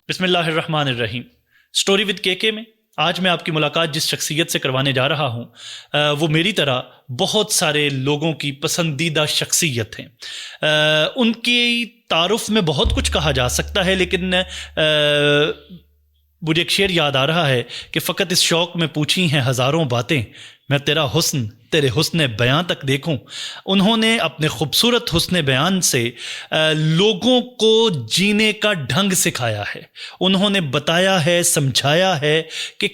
بسم اللہ الرحمن الرحیم. اسٹوری ود کے میں آج میں آپ کی ملاقات جس شخصیت سے کروانے جا رہا ہوں وہ میری طرح بہت سارے لوگوں کی پسندیدہ شخصیت ہیں. ان کی تعارف میں بہت کچھ کہا جا سکتا ہے، لیکن مجھے ایک شعر یاد آ رہا ہے کہ فقط اس شوق میں پوچھی ہیں ہزاروں باتیں، میں تیرا حسن تیرے حسن بیان تک دیکھوں. انہوں نے اپنے خوبصورت حسن بیان سے لوگوں کو جینے کا ڈھنگ سکھایا ہے. انہوں نے بتایا ہے، سمجھایا ہے کہ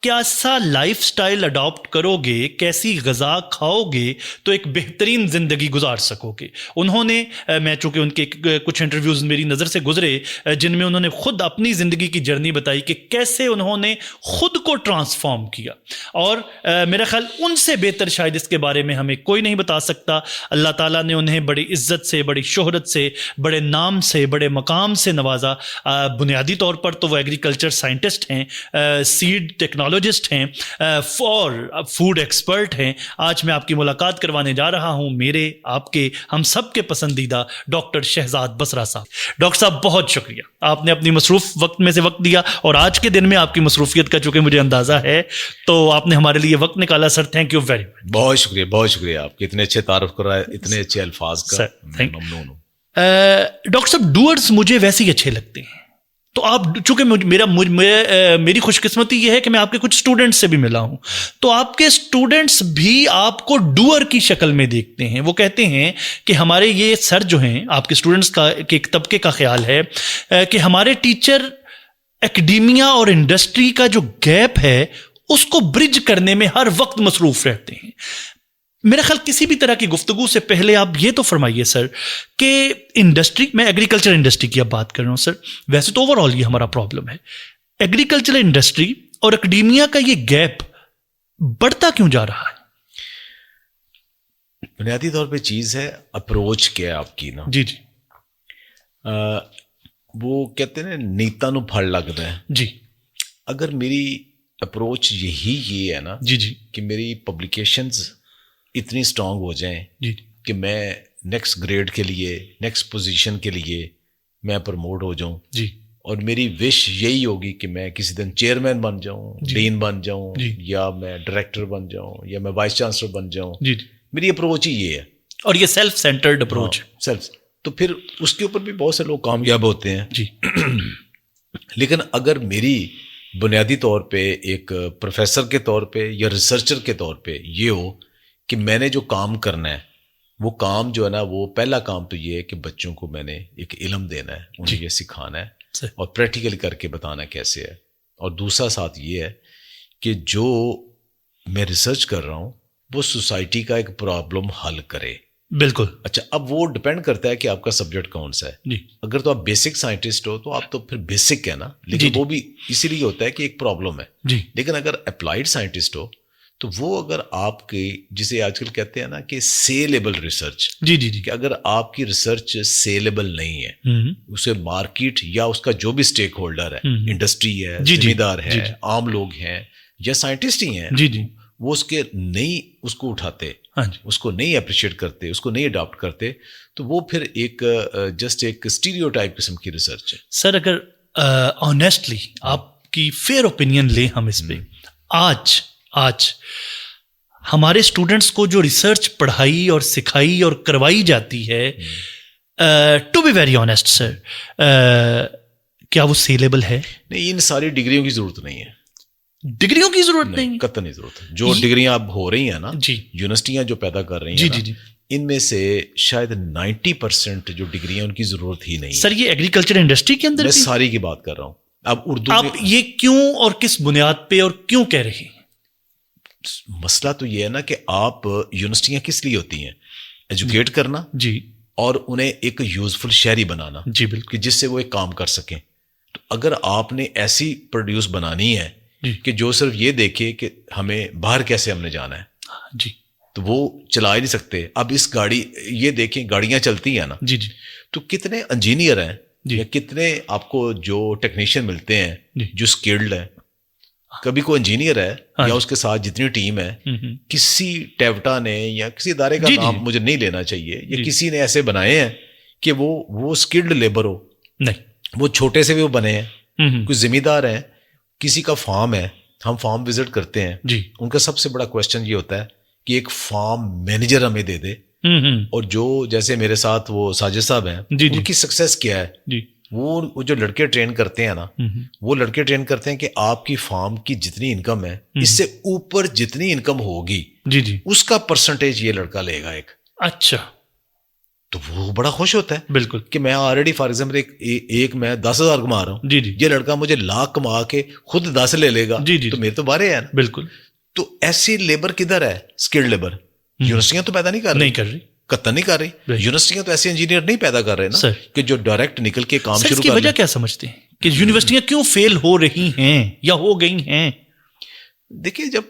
کیسا لائف سٹائل اڈاپٹ کرو گے، کیسی غذا کھاؤ گے تو ایک بہترین زندگی گزار سکو گے. انہوں نے میں چونکہ ان کے کچھ انٹرویوز میری نظر سے گزرے جن میں انہوں نے خود اپنی زندگی کی جرنی بتائی کہ کیسے انہوں نے خود کو ٹرانسفارم کیا، اور میرا خیال ان سے بہتر شاید اس کے بارے میں ہمیں کوئی نہیں بتا سکتا. اللہ تعالیٰ نے انہیں بڑی عزت سے، بڑی شہرت سے، بڑے نام سے، بڑے مقام سے نوازا. بنیادی طور پر تو وہ ایگریکلچر سائنٹسٹ ہیں، سیڈ ٹیکنالوجسٹ ہیں اور فوڈ ایکسپرٹ ہیں. آج میں آپ کی ملاقات کروانے جا رہا ہوں میرے، آپ کے، ہم سب کے پسندیدہ ڈاکٹر شہزاد بصرہ صاحب. ڈاکٹر صاحب بہت شکریہ، آپ نے اپنی مصروف وقت میں سے وقت دیا، اور آج کے دن میں آپ کی مصروفیت کا چونکہ مجھے اندازہ ہے تو آپ نے ہمارے لیے وقت نکالا. سر تھینک یو ویری مچ. بہت شکریہ، بہت شکریہ آپ کے اتنے اچھے تعارف کرائے، اتنے اچھے الفاظ کا ممنون ہوں. ڈاکٹر صاحب ڈوئرز مجھے ویسے ہی اچھے لگتے ہیں، تو آپ چونکہ میری خوش قسمتی یہ ہے کہ میں آپ کے کچھ اسٹوڈنٹس سے بھی ملا ہوں، تو آپ کے اسٹوڈنٹس بھی آپ کو ڈوئر کی شکل میں دیکھتے ہیں. وہ کہتے ہیں کہ ہمارے یہ سر جو ہیں، آپ کے اسٹوڈنٹس کا ایک طبقے کا خیال ہے کہ ہمارے ٹیچر ایکڈیمیا اور انڈسٹری کا جو گیپ ہے اس کو برج کرنے میں ہر وقت مصروف رہتے ہیں. میرا خیال کسی بھی طرح کی گفتگو سے پہلے آپ یہ تو فرمائیے سر کہ انڈسٹری، میں ایگریکلچر انڈسٹری کی اب بات کر رہا ہوں سر، ویسے تو اوور آل یہ ہمارا پرابلم ہے، ایگریکلچر انڈسٹری اور اکیڈیمیا کا یہ گیپ بڑھتا کیوں جا رہا ہے؟ بنیادی طور پہ چیز ہے اپروچ کیا ہے آپ کی نا. جی جی. وہ کہتے ہیں نیتا نو پھڑ لگتا ہے. جی. اگر میری اپروچ یہ ہے نا جی جی کہ میری پبلیکیشنز اتنی اسٹرانگ ہو جائیں جی کہ میں نیکسٹ گریڈ کے لیے، نیکسٹ پوزیشن کے لیے میں پروموٹ ہو جاؤں، جی، اور میری وش یہی ہوگی کہ میں کسی دن چیئرمین بن جاؤں، ڈین بن جاؤں، یا میں ڈائریکٹر بن جاؤں، یا میں وائس چانسلر بن جاؤں. جی، میری اپروچ ہی یہ ہے، اور یہ سیلف سینٹرڈ اپروچ. سیلف. تو پھر اس کے اوپر بھی بہت سے لوگ کامیاب ہوتے ہیں. جی. لیکن اگر میری بنیادی طور پہ ایک پروفیسر کے طور پہ یا ریسرچر کے طور پہ یہ ہو کہ میں نے جو کام کرنا ہے، وہ کام جو ہے نا، وہ پہلا کام تو یہ ہے کہ بچوں کو میں نے ایک علم دینا ہے، انہیں یہ سکھانا ہے اور پریکٹیکلی کر کے بتانا کیسے ہے. اور دوسرا ساتھ یہ ہے کہ جو میں ریسرچ کر رہا ہوں وہ سوسائٹی کا ایک پرابلم حل کرے. بالکل. اچھا، اب وہ ڈپینڈ کرتا ہے کہ آپ کا سبجیکٹ کون سا ہے. جی. اگر تو آپ بیسک سائنٹسٹ ہو تو آپ تو پھر بیسک ہے نا، لیکن وہ بھی اسی لیے ہوتا ہے کہ ایک پرابلم ہے. جی. لیکن اگر اپلائیڈ سائنٹسٹ ہو تو وہ اگر آپ کی، جسے آج کل کہتے ہیں نا کہ سیلیبل ریسرچ، جی جی جی، کہ اگر آپ کی ریسرچ سیلیبل نہیں ہے، اسے مارکیٹ یا اس کا جو بھی اسٹیک ہولڈر ہے، انڈسٹری ہے، ذمہ دار ہے، عام لوگ ہیں یا سائنٹسٹ ہی ہیں، جی جی، وہ اس کے نہیں اس کو اٹھاتے، اس کو نہیں اپریشیٹ کرتے، اس کو نہیں اڈاپٹ کرتے، تو وہ پھر ایک جسٹ ایک اسٹیریو ٹائپ قسم کی ریسرچ ہے. سر اگر آنیسٹلی آپ کی فیئر اوپینین لیں ہم اس پہ، آج ہمارے اسٹوڈنٹس کو جو ریسرچ پڑھائی اور سکھائی اور کروائی جاتی ہے، ٹو بی ویری آنیسٹ سر، کیا وہ سیلیبل ہے؟ نہیں، ان ساری ڈگریوں کی ضرورت نہیں ہے. ڈگریوں کی ضرورت نہیں، قطعاً نہیں ضرورت. جو ڈگریاں اب ہو رہی ہیں نا، جی، یونیورسٹیاں جو پیدا کر رہی ہیں، ان میں سے شاید 90% جو ڈگریاں ان کی ضرورت ہی نہیں ہے. سر یہ ایگریکلچر انڈسٹری کے اندر میں ساری کی بات کر رہا ہوں. اب اردو آپ یہ کیوں اور کس بنیاد پہ اور کیوں کہہ رہے ہیں؟ مسئلہ تو یہ ہے نا کہ آپ، یونیورسٹیاں کس لیے ہوتی ہیں؟ ایجوکیٹ کرنا، جی، اور انہیں ایک یوزفل شہری بنانا، جی بالکل، جس سے وہ ایک کام کر سکیں. تو اگر آپ نے ایسی پروڈیوس بنانی ہے کہ جو صرف یہ دیکھے کہ ہمیں باہر کیسے ہم نے جانا ہے، جی، تو وہ چلا ہی نہیں سکتے. اب اس گاڑی، یہ دیکھیں گاڑیاں چلتی ہیں نا، جی جی، تو کتنے انجینئر ہیں یا کتنے آپ کو جو ٹیکنیشین ملتے ہیں جو اسکلڈ ہیں. کبھی کوئی انجینئر ہے یا اس کے ساتھ جتنی ٹیم ہے، کسی ٹیوٹا نے یا کسی ادارے کا نام مجھے نہیں لینا چاہیے، یا کسی نے ایسے بنائے ہیں کہ وہ اسکلڈ لیبر ہو. نہیں، وہ چھوٹے سے بھی وہ بنے ہیں، کوئی ذمہ دار ہیں، کسی کا فارم ہے، ہم فارم وزٹ کرتے ہیں جی، ان کا سب سے بڑا کویشچن یہ ہوتا ہے کہ ایک فارم مینیجر ہمیں دے دے، اور جو جیسے میرے ساتھ وہ ساجد صاحب ہیں جی ان کی سکسیس کیا ہے، جی، وہ جو لڑکے ٹرین کرتے ہیں نا، وہ لڑکے ٹرین کرتے ہیں کہ آپ کی فارم کی جتنی انکم ہے اس سے اوپر جتنی انکم ہوگی جی جی، اس کا پرسنٹیج یہ لڑکا لے گا ایک، اچھا، تو وہ بڑا خوش ہوتا ہے بالکل، کہ میں آلریڈی فار ایگزامپل ایک میں 10,000 کما رہا ہوں، جی جی یہ لڑکا مجھے 1,00,000 کما کے خود 10 لے لے گا، جی جی، تو میرے تو بارے ہیں نا۔ بالکل، تو ایسی لیبر کدھر ہے؟ اسکلڈ لیبر یونیورسٹیاں تو پیدا نہیں کر رہی، نہیں کر رہی قطع نہیں کر رہی، یونیورسٹیاں تو ایسے انجینئر نہیں پیدا کر رہے نا سر، کہ جو ڈائریکٹ نکل کے کام سر، شروع اس کی کر وجہ لیں۔ کیا سمجھتے ہیں کہ یونیورسٹیاں کیوں فیل ہو رہی ہیں یا ہو گئی ہیں؟ دیکھیں جب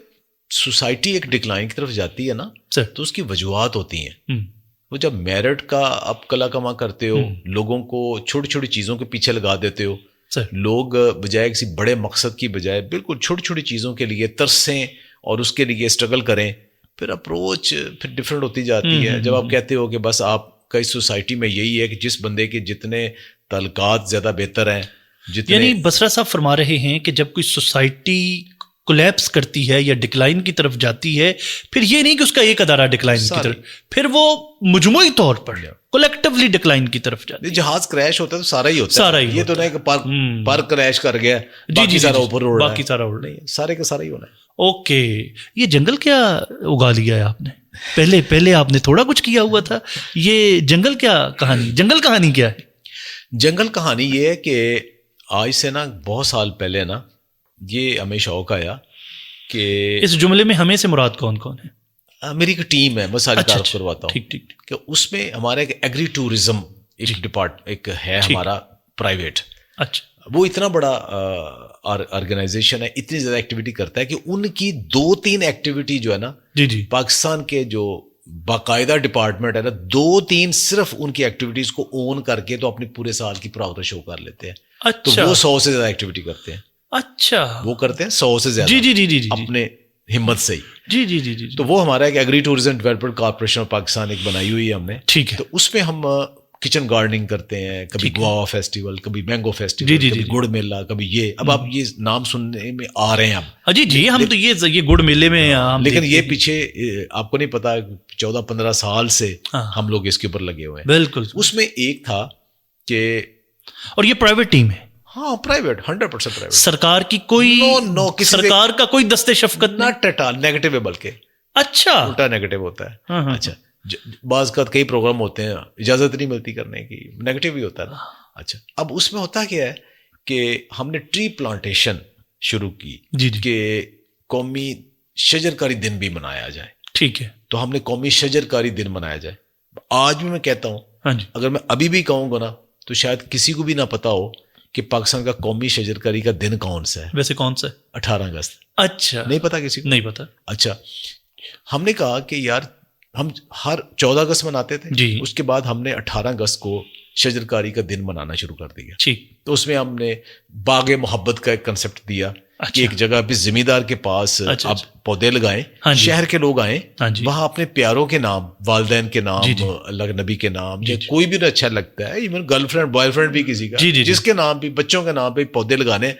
سوسائٹی ایک ڈکلائن کی طرف جاتی ہے نا سر، تو اس کی وجوہات ہوتی ہیں، ہم، وہ جب میرٹ کا آپ کلا کما کرتے ہو، لوگوں کو چھوٹی چھوٹی چیزوں کے پیچھے لگا دیتے ہو، سر، لوگ بجائے کسی بڑے مقصد کی بجائے بالکل چھوٹی چھوٹی چیزوں کے لیے ترسیں اور اس کے لیے اسٹرگل کریں، پھر اپروچ پھر ڈفرینٹ ہوتی جاتی ہے۔ جب آپ کہتے ہو کہ بس آپ کا اس سوسائٹی میں یہی ہے کہ جس بندے کے جتنے تعلقات زیادہ بہتر ہیں، جتنے یعنی بسرا صاحب فرما رہے ہیں کہ جب کوئی سوسائٹی کولیپس کرتی ہے یا ڈکلائن کی طرف جاتی ہے، پھر یہ نہیں کہ اس کا ایک ادارہ ڈکلائن کی طرف، پھر وہ مجموعی طور پر کولیکٹیولی ڈکلائن کی طرف جاتی ہے۔ جہاز کریش ہوتا ہے تو سارا ہی ہوتا ہے، سارا ہی یہ تو نہیں کہ پارک کریش کر گیا باقی سارا اوپر اڑ رہا ہے، باقی سارا اڑ رہا ہے، نہیں، سارے کا سارا ہی ہونا ہے۔ اوکے، یہ جنگل کیا اگا لیا ہے آپ نے؟ پہلے آپ نے تھوڑا کچھ کیا ہوا تھا، یہ جنگل کیا کہانی، جنگل کہانی کیا ہے؟ جنگل کہانی یہ ہے کہ آج سے نا بہت سال پہلے نا یہ ہمیں شوق آیا کہ اس جملے میں ہمیں سے مراد کون کون ہے؟ میری ایک ٹیم ہے، میں ساری اچھا، تعارف کرواتا ہوں ٹھیک ٹھیک، کہ اس میں ہمارا ایک ایگری ٹورزم ایک ہے ہمارا پرائیویٹ، اچھا، وہ اتنا بڑا آرگنائزیشن ہے، اتنی زیادہ ایکٹیویٹی کرتا ہے کہ ان کی 2-3 ایکٹیویٹی جو ہے نا جی جی، پاکستان کے جو باقاعدہ ڈپارٹمنٹ ہے نا 2-3 صرف ان کی ایکٹیویٹیز کو اون کر کے تو اپنی پورے سال کی پروگرس شو کر لیتے ہیں، تو اچھا، وہ 100 سے زیادہ ایکٹیویٹی کرتے ہیں، اچھا، وہ کرتے ہیں 100 سے زیادہ، جی جی جی جی جی اپنے ہمت سے ہی۔ جی جی جی جی، تو وہ ہمارا ایک agri tourism development corporation of Pakistan ایک بنائی ہوئی ہے ہم نے، ٹھیک ہے، تو اس میں ہم کچن گارڈننگ کرتے ہیں، کبھی گوا فیسٹیول، کبھی مینگو جی فیسٹیول، جی کبھی جی، گڑ میلہ، کبھی یہ، اب آپ یہ نام سننے میں آ رہے ہیں اب، جی جی، ہم تو یہ گڑ میلے میں ہم لیکن دیکھتے یہ ہیں۔ پیچھے آپ کو نہیں پتا 14-15 سال سے ہاں، ہم لوگ اس کے اوپر لگے ہوئے ہیں۔ بالکل، اس میں ایک تھا کہ اور یہ پرائیویٹ ٹیم ہے، ہاں پرائیویٹ 100% پرائیویٹ، سرکار کی کوئی نو کسی سرکار کا کوئی دست شفقت نہیں؟ ناٹ ایٹ آل، نیگیٹو ہے، بلکہ اچھا، الٹا نیگیٹو ہوتا ہے۔ ہاں ہاں، اچھا، بعض کا کئی پروگرام ہوتے ہیں اجازت نہیں ملتی کرنے کی، نیگیٹو ہی ہوتا ہے نا۔ اچھا، اب اس میں ہوتا کیا ہے کہ ہم نے ٹری پلانٹیشن شروع کی جی جی، کہ قومی شجرکاری دن بھی منایا جائے، ٹھیک ہے، تو ہم نے قومی شجرکاری دن منایا جائے۔ آج بھی میں کہتا ہوں، ہاں جی، اگر میں ابھی بھی کہوں گا نا تو شاید کسی کو بھی نہ پتا ہو کہ پاکستان کا قومی شجرکاری کا دن کون سا ہے۔ ویسے کون سا؟ 18 اگست، اچھا، نہیں پتا کسی کو؟ نہیں پتا، اچھا، ہم نے کہا کہ یار ہم ہر 14 اگست مناتے تھے، جی، اس کے بعد ہم نے 18 اگست کو شجرکاری کا دن منانا شروع کر دیا۔ ٹھیک، تو اس میں ہم نے باغ محبت کا ایک کنسپٹ دیا کہ ایک جگہ پہ زمیں دار کے پاس آپ پودے لگائیں، شہر کے لوگ آئیں، وہاں اپنے پیاروں کے نام، والدین کے نام، اللہ نبی کے نام، یا کوئی بھی اچھا لگتا ہے، even girl friend boy friend بھی کسی کا، جس کے نام پہ، بچوں کے نام پہ پودے لگانے،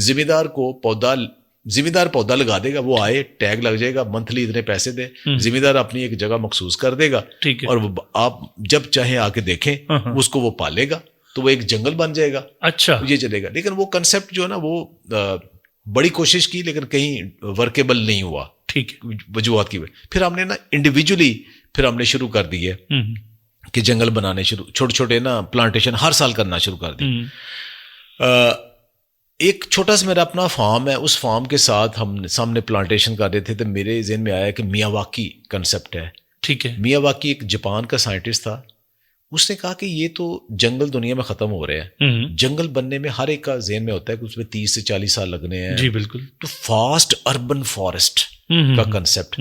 زمیں دار کو ذمہ دار پودا لگا دے گا، وہ آئے، ٹیگ لگ جائے گا، منتھلی اتنے پیسے دے، ذمہ دار اپنی ایک جگہ مخصوص کر دے گا، اور آپ جب چاہیں آ کے دیکھیں اس کو وہ پالے گا، تو وہ ایک جنگل بن جائے گا۔ اچھا، یہ چلے گا، لیکن وہ کنسپٹ جو ہے نا وہ بڑی کوشش کی لیکن کہیں ورکیبل نہیں ہوا، ٹھیک، وجوہات کی وجہ۔ پھر ہم نے نا انڈیویجولی پھر ہم نے شروع کر دی ہے کہ جنگل بنانے چھوٹے چھوٹے نا پلانٹیشن ہر سال کرنا شروع کر دی۔ ایک چھوٹا سا میرا اپنا فارم ہے، اس فارم کے ساتھ ہم سامنے پلانٹیشن کر رہے تھے، تو میرے ذہن میں آیا کہ میاواکی کنسپٹ ہے، ٹھیک ہے، میاواکی ایک جاپان کا سائنٹسٹ تھا، اس نے کہا کہ یہ تو جنگل دنیا میں ختم ہو رہے ہیں، جنگل بننے میں ہر ایک کا ذہن میں ہوتا ہے کہ اس میں 30 سے 40 سال لگنے ہیں، جی بالکل، تو فاسٹ اربن فارسٹ کا کنسپٹ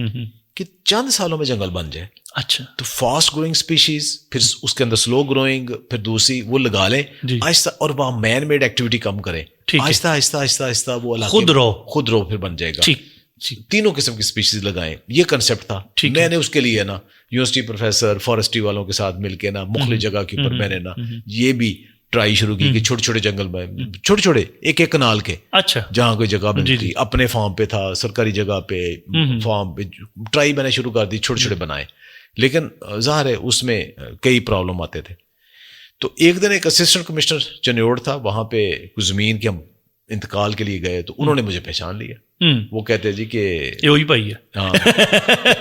کہ چند سالوں میں جنگل بن جائے۔ اچھا، تو فاسٹ گروئنگ اسپیشیز، پھر اس کے اندر سلو گروئنگ، پھر دوسری وہ لگا لیں آہستہ، اور وہاں مین میڈ ایکٹیویٹی کم کریں، آہستہ آہستہ آہستہ آہستہ وہ خود رو پھر بن جائے گا۔ تینوں قسم کی اسپیشیز لگائیں، یہ کنسپٹ تھا۔ میں نے اس کے لیے نا یونیورسٹی پروفیسر فارسٹری والوں کے ساتھ مل کے نا مختلف جگہ کے اوپر میں نے نا یہ بھی ٹرائی شروع کی کہ چھوٹے چھوٹے جنگل میں چھوٹے چھوٹے ایک کنال کے اچھا جہاں کوئی جگہ ملتی تھی اپنے فارم پہ تھا سرکاری جگہ پہ فارم پہ ٹرائی میں نے شروع کر دی چھوٹے چھوٹے بنائے لیکن ظاہر ہے اس میں کئی پرابلم آتے تھے. تو ایک دن ایک اسسٹنٹ کمشنر چنیوڑ تھا وہاں پہ کچھ زمین کے ہم انتقال کے لیے گئے تو انہوں نے مجھے پہچان لیا. وہ کہتے جی کہ وہی بھائی ہے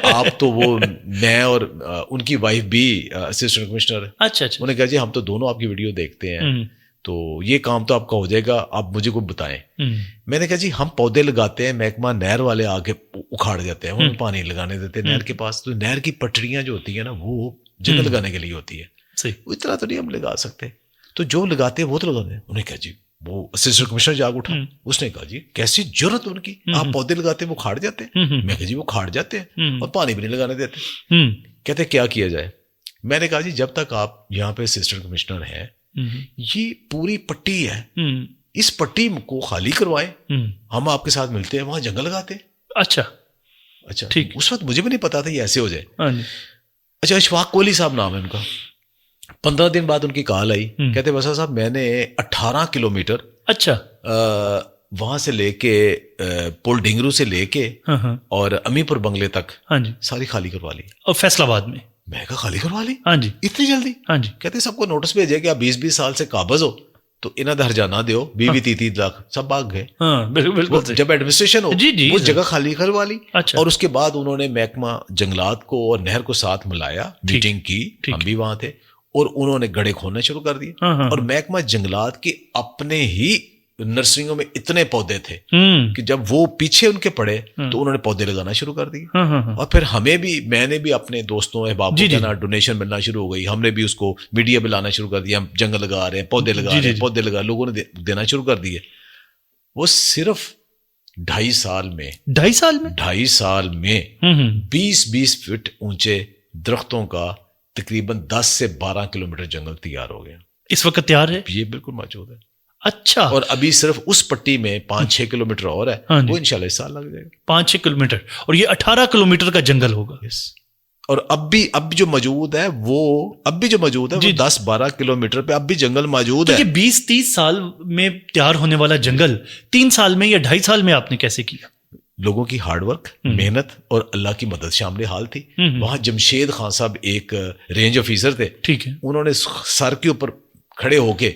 آپ تو وہ میں اور ان کی وائف بھی اسسٹنٹ کمشنر ہے. اچھا اچھا. انہوں نے کہا جی ہم تو دونوں آپ کی ویڈیو دیکھتے ہیں تو یہ کام تو آپ کا ہو جائے گا آپ مجھے کو بتائیں. میں نے کہا جی ہم پودے لگاتے ہیں محکمہ نہر والے آ کے اکھاڑ جاتے ہیں انہیں پانی لگانے دیتے ہیں نہر کے پاس. تو نہر کی پٹریاں جو ہوتی ہیں نا وہ جگہ لگانے کے لیے ہوتی ہے وہ اتنا تو نہیں ہم لگا سکتے تو جو لگاتے ہیں وہ تو لگاتے ہیں. انہوں نے کہا جی وہ اسسٹنٹ کمشنر جاگ اٹھا اس نے کہا جی کیسی جرت ان کی آپ پودے لگاتے ہیں وہ کھاڑ جاتے ہیں. میں کہا جی وہ کھاڑ جاتے ہیں اور پانی بھی نہیں لگانے دیتے. کہتے کیا کیا جائے. میں نے کہا جی جب تک آپ یہاں پہ اسسٹنٹ کمشنر ہیں یہ پوری پٹی ہے اس پٹی کو خالی کروائیں ہم آپ کے ساتھ ملتے ہیں وہاں جنگل لگاتے ہیں. اچھا اچھا ٹھیک. اس وقت مجھے بھی نہیں پتا تھا یہ ایسے ہو جائے. اچھا اشفاق کوہلی صاحب نام ہے ان کا. 15 دن بعد ان کی کال آئی کہتے وسا صاحب میں نے 18 کلومیٹر اچھا وہاں سے لے کے پل ڈھنگرو سے لے کے اور امی پور بنگلے تک ساری خالی کروا لی. اور فیصل آباد میں میں کہا خالی کروا لی ہاں جی اتنی جلدی. ہاں جی. کہتے سب کو نوٹس بھیجے کہ آپ 20 سال سے قابض ہو تو انہیں ہرجانہ دیو 20-30 لاکھ سب بھاگ گئے. بالکل جب ایڈمنسٹریشن ہو وہ جگہ خالی کروا لی. اور اس کے بعد انہوں نے محکمہ جنگلات کو اور نہر کو ساتھ ملایا میٹنگ کی ہم بھی وہاں تھے اور انہوں نے گڑھے کھولنے شروع کر دیے. اور محکمہ جنگلات کے اپنے ہی نرسریوں میں اتنے پودے تھے کہ جب وہ پیچھے ان کے پڑے تو انہوں نے پودے لگانا شروع کر دیے. اور پھر ہمیں بھی میں نے بھی اپنے دوستوں احباب کو کہنا ڈونیشن ملنا شروع ہو گئی. ہم نے بھی اس کو میڈیا پہ لانا شروع کر دیا ہم جنگل لگا رہے ہیں پودے لگا رہے ہیں پودے لگا لوگوں نے دینا شروع کر دیے. وہ صرف 2.5 سال میں 20 فٹ اونچے درختوں کا تقریباً 10 سے 12 کلومیٹر جنگل تیار ہو گیا. اس وقت تیار ہے یہ بالکل موجود ہے. اچھا. اور ابھی صرف اس پٹی میں 5-6 کلومیٹر اور ہے وہ انشاءاللہ اس سال لگ جائے گا. 5-6 کلومیٹر اور یہ 18 کلومیٹر کا جنگل ہوگا. اور اب جو موجود ہے وہ 10-12 کلومیٹر پہ اب بھی جنگل موجود ہے. یہ 20-30 سال میں تیار ہونے والا جنگل 3 سال میں یا 2.5 سال میں آپ نے کیسے کیا؟ لوگوں کی ہارڈ ورک محنت اور اللہ کی مدد شامل حال تھی. وہاں جمشید خان صاحب ایک رینج آفیسر تھے. ٹھیک ہے. انہوں نے سر کے اوپر کھڑے ہو کے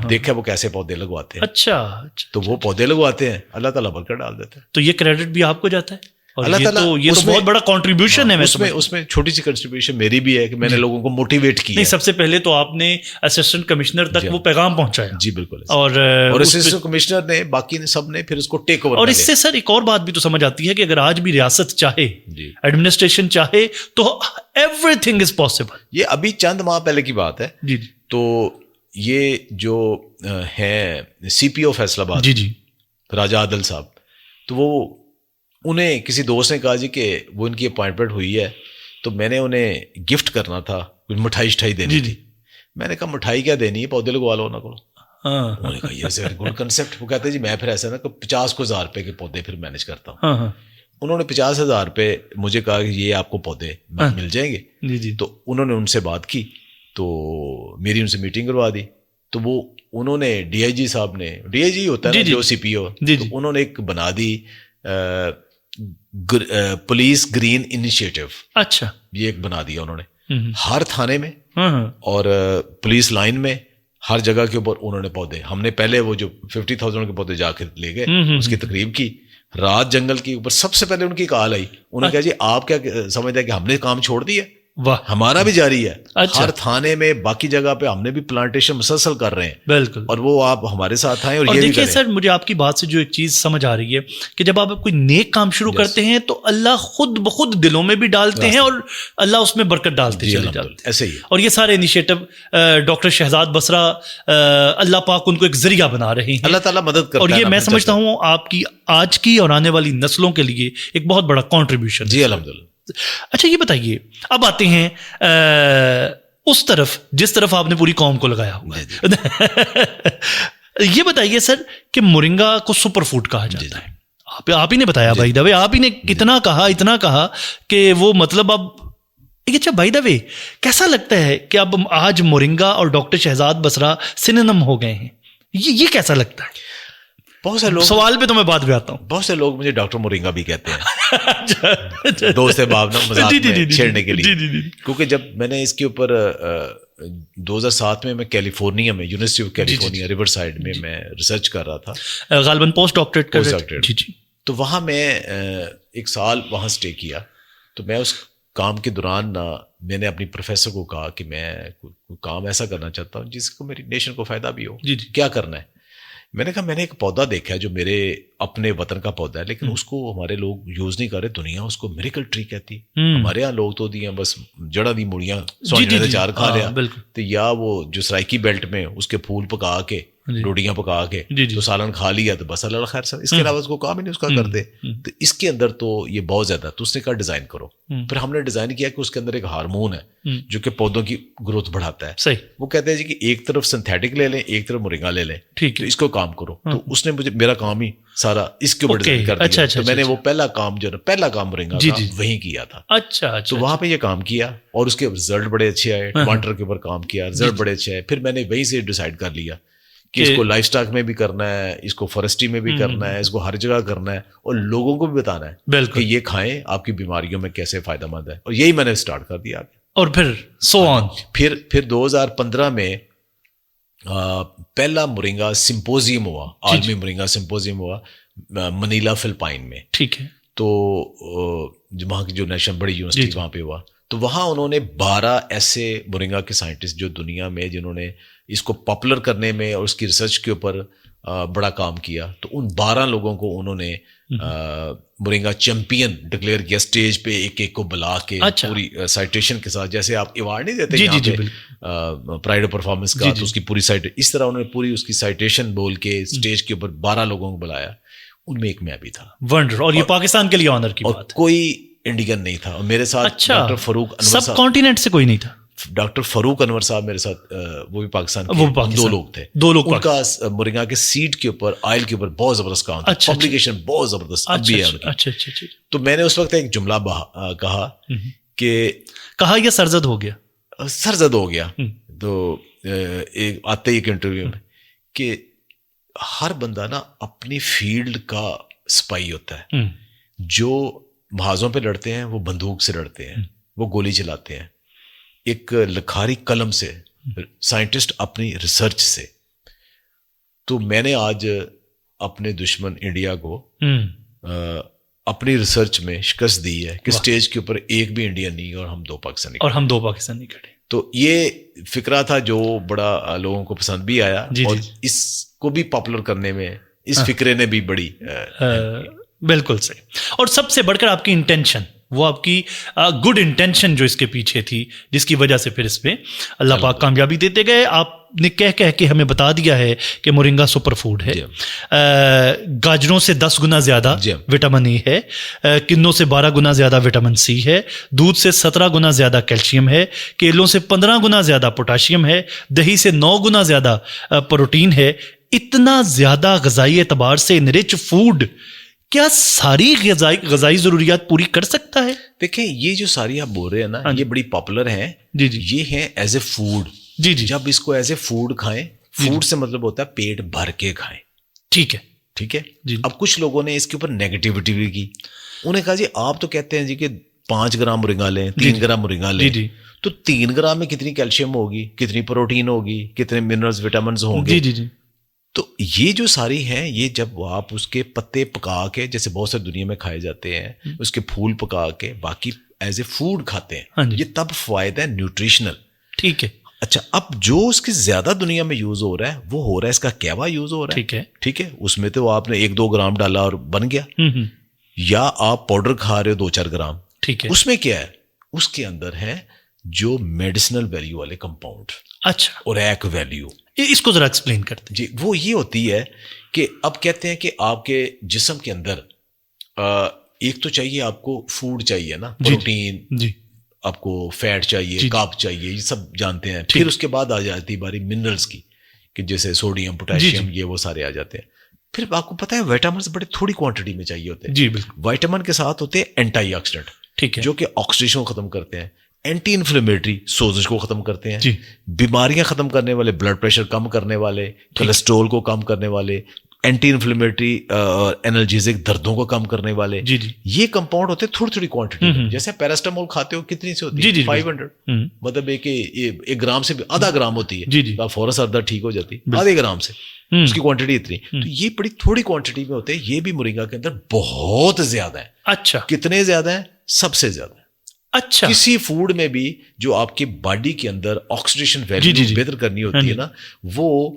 دیکھا وہ کیسے پودے لگواتے ہیں. اچھا. تو وہ پودے لگواتے ہیں اللہ تعالیٰ برکت ڈال دیتا ہے. تو یہ کریڈٹ بھی آپ کو جاتا ہے اللہ تعالیٰ. یہ تو بہت بڑا کنٹریبیوشن ہے. اس میں چھوٹی سی کنٹریبیوشن میری بھی ہے کہ میں نے لوگوں کو موٹیویٹ کیا. نہیں سب سے پہلے تو آپ نے اسسٹنٹ کمشنر تک وہ پیغام پہنچایا. جی بالکل. اور اسسٹنٹ کمشنر نے باقی سب نے پھر اس کو ٹیک اوور. اور اس سے سر ایک اور بات بھی تو سمجھ آتی ہے کہ اگر آج بھی ریاست چاہے ایڈمنسٹریشن چاہے تو ایوری تھنگ از پاسبل. یہ ابھی چند ماہ پہلے کی بات ہے. جی. تو یہ جو ہیں سی پی او فیصل آباد جی راجہ عادل صاحب تو وہ انہیں کسی دوست نے کہا جی کہ وہ ان کی اپوائنٹمنٹ ہوئی ہے تو میں نے انہیں گفٹ کرنا تھا کچھ مٹھائی دینی تھی. میں نے کہا مٹھائی کیا دینی ہے پودے لگوا لو نا کرو. انہوں نے کہا یہ ویری گڈ کنسپٹ. وہ کہتے جی میں پھر ایسا نا کہ 50,000 روپے کے پودے پھر مینج کرتا ہوں. انہوں نے 50,000 روپے مجھے کہا کہ یہ آپ کو پودے مل جائیں گے. تو انہوں نے ان سے بات کی تو میری ان سے میٹنگ کروا دی. تو وہ انہوں نے ڈی آئی جی صاحب نے ڈی آئی جی ہوتا ہے جو سی پی او تو انہوں نے ایک بنا دی پولیس گرین انیشیٹو. اچھا. یہ ایک بنا دیا انہوں نے ہر تھانے میں اور پولیس لائن میں ہر جگہ کے اوپر انہوں نے پودے. ہم نے پہلے وہ جو 50,000 کے پودے جا کے لے گئے اس کی تقریب کی رات جنگل کے اوپر. سب سے پہلے ان کی کال آئی. انہوں نے کہا جی آپ کیا سمجھتے ہیں کہ ہم نے کام چھوڑ دیا؟ ہمارا بھی جاری ہے. ہر تھانے میں باقی جگہ پہ ہم نے بھی پلانٹیشن مسلسل کر رہے ہیں. بالکل. اور وہ آپ ہمارے ساتھ آئیں اور یہ دیکھیے سر مجھے آپ کی بات سے جو ایک چیز سمجھ آ رہی ہے کہ جب آپ کوئی نیک کام شروع کرتے ہیں تو اللہ خود بخود دلوں میں بھی ڈالتے ہیں اور اللہ اس میں برکت ڈالتے چلے جاتے ہیں. ایسے ہی. اور یہ سارے انیشیٹو ڈاکٹر شہزاد بسرا اللہ پاک ان کو ایک ذریعہ بنا رہے ہیں. اللہ تعالیٰ مدد کرتا ہے. اور یہ میں سمجھتا ہوں آپ کی آج کی اور آنے والی نسلوں کے لیے ایک بہت بڑا کنٹریبیوشن. جی الحمدللہ. اچھا یہ بتائیے اب آتے ہیں اس طرف جس طرف آپ نے پوری قوم کو لگایا ہوا ہے. یہ بتائیے سر کہ مورنگا کو سپر فوڈ کہا جاتا ہے. آپ ہی نے بتایا بھائی دبے آپ ہی نے اتنا کہا کہ وہ مطلب اب اچھا بائی دا وے کیسا لگتا ہے کہ اب آج مورنگا اور ڈاکٹر شہزاد بسرا سنونم ہو گئے ہیں، یہ کیسا لگتا ہے؟ بہت سے لوگ، سوال پہ تو میں بعد میں آتا ہوں، بہت سے لوگ مجھے ڈاکٹر مورنگا بھی کہتے ہیں دوست احباب نا مذاق میں چھیڑنے کے لیے، کیونکہ جب میں نے اس کے اوپر 2007 میں کیلیفورنیا میں university of California river side میں ریسرچ کر رہا تھا، غالباً پوسٹ ڈاکٹریٹ کر رہے تھے، جی تو وہاں میں 1 سال وہاں اسٹے کیا. تو میں اس کام کے دوران میں نے اپنی پروفیسر کو کہا کہ میں کام ایسا کرنا چاہتا ہوں جس کو میری نیشن کو فائدہ بھی ہو، کیا کرنا ہے؟ میں نے کہا میں نے ایک پودا دیکھا ہے جو میرے اپنے وطن کا پودا ہے، لیکن اس کو ہمارے لوگ یوز نہیں کر رہے، دنیا اس کو میریکل ٹری کہتی. ہمارے یہاں لوگ تو دیاں بس جڑا دی مڑیاں چار کھا لیا، تو یا وہ جو سرائکی بیلٹ میں اس کے پھول پکا کے روٹیاں پکا کے تو سالن کھا لیا تو بس اللہ خیر سب، اس کے علاوہ اس کو کام ہی نہیں اس کا کرتے. تو اس کے اندر تو یہ بہت زیادہ، تو اس نے کہا ڈیزائن کرو. پھر ہم نے ڈیزائن کیا کہ اس کے اندر ایک ہارمون ہے جو کہ پودوں کی گروتھ بڑھاتا ہے. صحیح. وہ کہتے ہیں جی کہ ایک طرف سنتھیٹک لے لیں، ایک طرف مورنگا لے لیں، تو اس کو کام کرو. تو اس نے مجھے میرا کام ہی سارا اس کے اوپر ڈیزائن کر دیا. تو میں نے وہ پہلا کام جو ہے پہلا کام مورنگا کا وہیں کیا تھا. اچھا. تو وہاں پہ یہ کام کیا اور اس کے رزلٹ بڑے اچھے آئے. ٹماٹر کے اوپر کام کیا، رزلٹ بڑے اچھے آئے. پھر میں نے وہیں سے ڈیسائیڈ کر لیا کہ اس کو لائف سٹاک میں بھی کرنا ہے، اس کو فارسٹری میں بھی کرنا ہے، اس کو ہر جگہ کرنا ہے اور لوگوں کو بھی بتانا ہے کہ یہ کھائیں آپ کی بیماریوں میں کیسے فائدہ مند ہے. اور یہی میں نے اسٹارٹ کر دیا. اور پھر سو آن. پھر 2015 میں پہلا مورنگا سمپوزیم ہوا، عالمی مورنگا سمپوزیم ہوا منیلا فلپائن میں. ٹھیک ہے. تو وہاں کی جو نیشنل بڑی یونیورسٹی وہاں پہ ہوا، تو وہاں انہوں نے 12 ایسے مورنگا کے سائنٹسٹ جو دنیا میں جنہوں نے اس کو پاپولر کرنے میں اور اس کی ریسرچ کے اوپر بڑا کام کیا، تو ان 12 لوگوں کو انہوں نے مورنگا چیمپئن ڈکلیئر کیا. اسٹیج پہ ایک ایک کو بلا کے پوری سائٹیشن کے ساتھ، جیسے آپ ایوارڈ نہیں دیتے یہاں پہ پرائڈ آف پرفارمنس کا، تو اس کی پوری سائٹ اس طرح انہوں نے پوری اس کی سائٹیشن بول کے اسٹیج کے اوپر 12 لوگوں کو بلایا. ان میں ایک میں بھی تھا. ونڈر. اور یہ پاکستان کے لیے آنر کی بات. کوئی انڈین نہیں تھا. اور میرے ساتھ ڈاکٹر فاروق انور سب کانٹیننٹ سے کوئی نہیں تھا. ڈاکٹر فاروق انور صاحب میرے ساتھ، وہ بھی پاکستان کے 2 لوگ تھے. ان کا مورنگا کے سیڈ کے اوپر آئل کے اوپر بہت زبردست کام تھا. پبلیکیشن بہت زبردست اب بھی ہے. تو میں نے اس وقت ایک جملہ کہا کہ یہ سرزد ہو گیا، سرزد ہو گیا. تو آتے ہی ایک انٹرویو میں کہ ہر بندہ نا اپنی فیلڈ کا سپاہی ہوتا ہے. جو محاذوں پہ لڑتے ہیں وہ بندوق سے لڑتے ہیں، وہ گولی چلاتے ہیں. ایک لکھاری قلم سے، سائنٹسٹ اپنی ریسرچ سے. تو میں نے آج اپنے دشمن انڈیا کو اپنی ریسرچ میں شکست دی ہے کہ اسٹیج کے اوپر ایک بھی انڈین نہیں اور ہم 2 پاکستانی، اور ہم 2 پاکستانی کھڑے. تو یہ فکرہ تھا جو بڑا لوگوں کو پسند بھی آیا، اور اس کو بھی پاپولر کرنے میں اس فکرے نے بھی بڑی بالکل صحیح. اور سب سے بڑھ کر آپ کی انٹینشن، وہ آپ کی گڈ انٹینشن جو اس کے پیچھے تھی، جس کی وجہ سے پھر اس پہ اللہ پاک کامیابی دیتے گئے. آپ نے کہہ کے ہمیں بتا دیا ہے کہ مورنگا سپر فوڈ ہے. گاجروں سے 10 گنا زیادہ وٹامن ای ہے، کنوں سے 12 گنا زیادہ وٹامن سی ہے، دودھ سے 17 گنا زیادہ کیلشیم ہے، کیلوں سے 15 گنا زیادہ پوٹاشیم ہے، دہی سے 9 گنا زیادہ پروٹین ہے. اتنا زیادہ غذائی اعتبار سے انرچ فوڈ کیا ساری غذائی ضروریات پوری کر سکتا ہے؟ دیکھیں یہ جو ساری آپ بول رہے ہیں نا، یہ بڑی پاپولر ہیں. یہ ہیں ایز اے فوڈ. جب اس کو ایز اے فوڈ کھائیں، فوڈ سے مطلب ہوتا ہے پیٹ بھر کے کھائیں. ٹھیک ہے. اب کچھ لوگوں نے اس کے اوپر نیگیٹیوٹی بھی کی. انہوں نے کہا جی آپ تو کہتے ہیں جی کہ 5 گرام مورنگا لیں، 3 گرام مورنگا لیں، تو 3 گرام میں کتنی کیلشیم ہوگی، کتنی پروٹین ہوگی، کتنے منرلز وٹامنز ہوں گے. تو یہ جو ساری ہیں، یہ جب آپ اس کے پتے پکا کے، جیسے بہت سے دنیا میں کھائے جاتے ہیں، اس کے پھول پکا کے باقی ایز اے فوڈ کھاتے ہیں، یہ تب فوائد ہے نیوٹریشنل. ٹھیک ہے. اچھا، اب جو اس کی زیادہ دنیا میں یوز ہو رہا ہے وہ ہو رہا ہے اس کا کیوا یوز ہو رہا ہے. ٹھیک ہے. اس میں تو آپ نے 1-2 گرام ڈالا اور بن گیا، یا آپ پاؤڈر کھا رہے ہو 2-4 گرام. ٹھیک ہے. اس میں کیا ہے؟ اس کے اندر ہے جو میڈیسنل ویلیو والے کمپاؤنڈ. اچھا. اور ایک ویلیو، اس کو ذرا ایکسپلین کرتے. جی، وہ یہ ہوتی ہے کہ اب کہتے ہیں کہ آپ کے جسم کے اندر ایک تو چاہیے آپ کو فوڈ چاہیے نا، پروٹین، آپ کو فیٹ چاہیے، کارب چاہیے، یہ سب جانتے ہیں. پھر اس کے بعد آ جاتی ہے باری منرلز کی، کہ جیسے سوڈیم، پوٹاشیم، یہ وہ سارے آ جاتے ہیں. پھر آپ کو پتا ہے وائٹامنس بڑے تھوڑی کوانٹٹی میں چاہیے ہوتے ہیں. جی بالکل. وائٹامن کے ساتھ ہوتے ہیں اینٹی آکسیڈنٹ، ٹھیک ہے، جو کہ آکسیڈیشن کو ختم کرتے ہیں. اینٹی انفلیمیٹری سوزش کو ختم کرتے ہیں, جی. بیماریاں ختم کرنے والے, بلڈ پریشر کم کرنے والے, کولیسٹرول کو کم کرنے والے, اینٹی انفلیمیٹری انالجیزک دردوں کو کم کرنے والے. جی جی یہ کمپاؤنڈ ہوتے ہیں تھوڑی تھوڑی کوانٹٹی میں. جیسے پیراسٹامول کھاتے ہو کتنی سی ہوتی ہے؟ 500, مطلب ایک گرام سے آدھا گرام ہوتی ہے. جی آپ فوراً سر درد ٹھیک ہو جاتی ہے آدھے گرام سے, اس کی کوانٹٹی اتنی. تو یہ بڑی تھوڑی کوانٹٹی میں ہوتے ہیں. یہ بھی مورنگا کے اندر بہت زیادہ ہے. اچھا, کتنے زیادہ ہیں؟ سب سے زیادہ. اچھا, کسی فوڈ میں بھی جو آپ کی باڈی کے اندر آکسیڈیشن ویلیو بہتر کرنی ہوتی ہے نا, وہ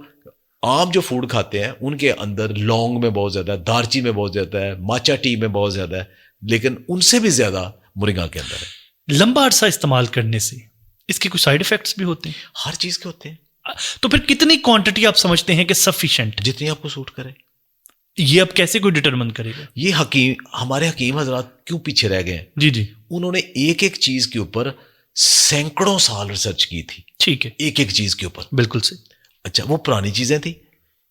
عام جو فوڈ کھاتے ہیں ان کے اندر لونگ میں بہت زیادہ ہے, دارچی میں بہت زیادہ ہے, ماچا ٹی میں بہت زیادہ ہے, لیکن ان سے بھی زیادہ مورنگا کے اندر ہے. لمبا عرصہ استعمال کرنے سے اس کے کچھ سائیڈ ایفیکٹس بھی ہوتے ہیں؟ ہر چیز کے ہوتے ہیں. تو پھر کتنی کوانٹٹی آپ سمجھتے ہیں کہ سفیشینٹ؟ جتنی آپ کو سوٹ کرے. یہ اب کیسے کوئی ڈٹرمن کرے گا؟ یہ ہمارے حکیم حضرات کیوں پیچھے رہ گئے ہیں؟ جی جی, انہوں نے ایک ایک چیز کے اوپر سینکڑوں سال ریسرچ کی تھی. ٹھیک ہے, ایک ایک چیز کے اوپر. بالکل صحیح. اچھا, وہ پرانی چیزیں تھیں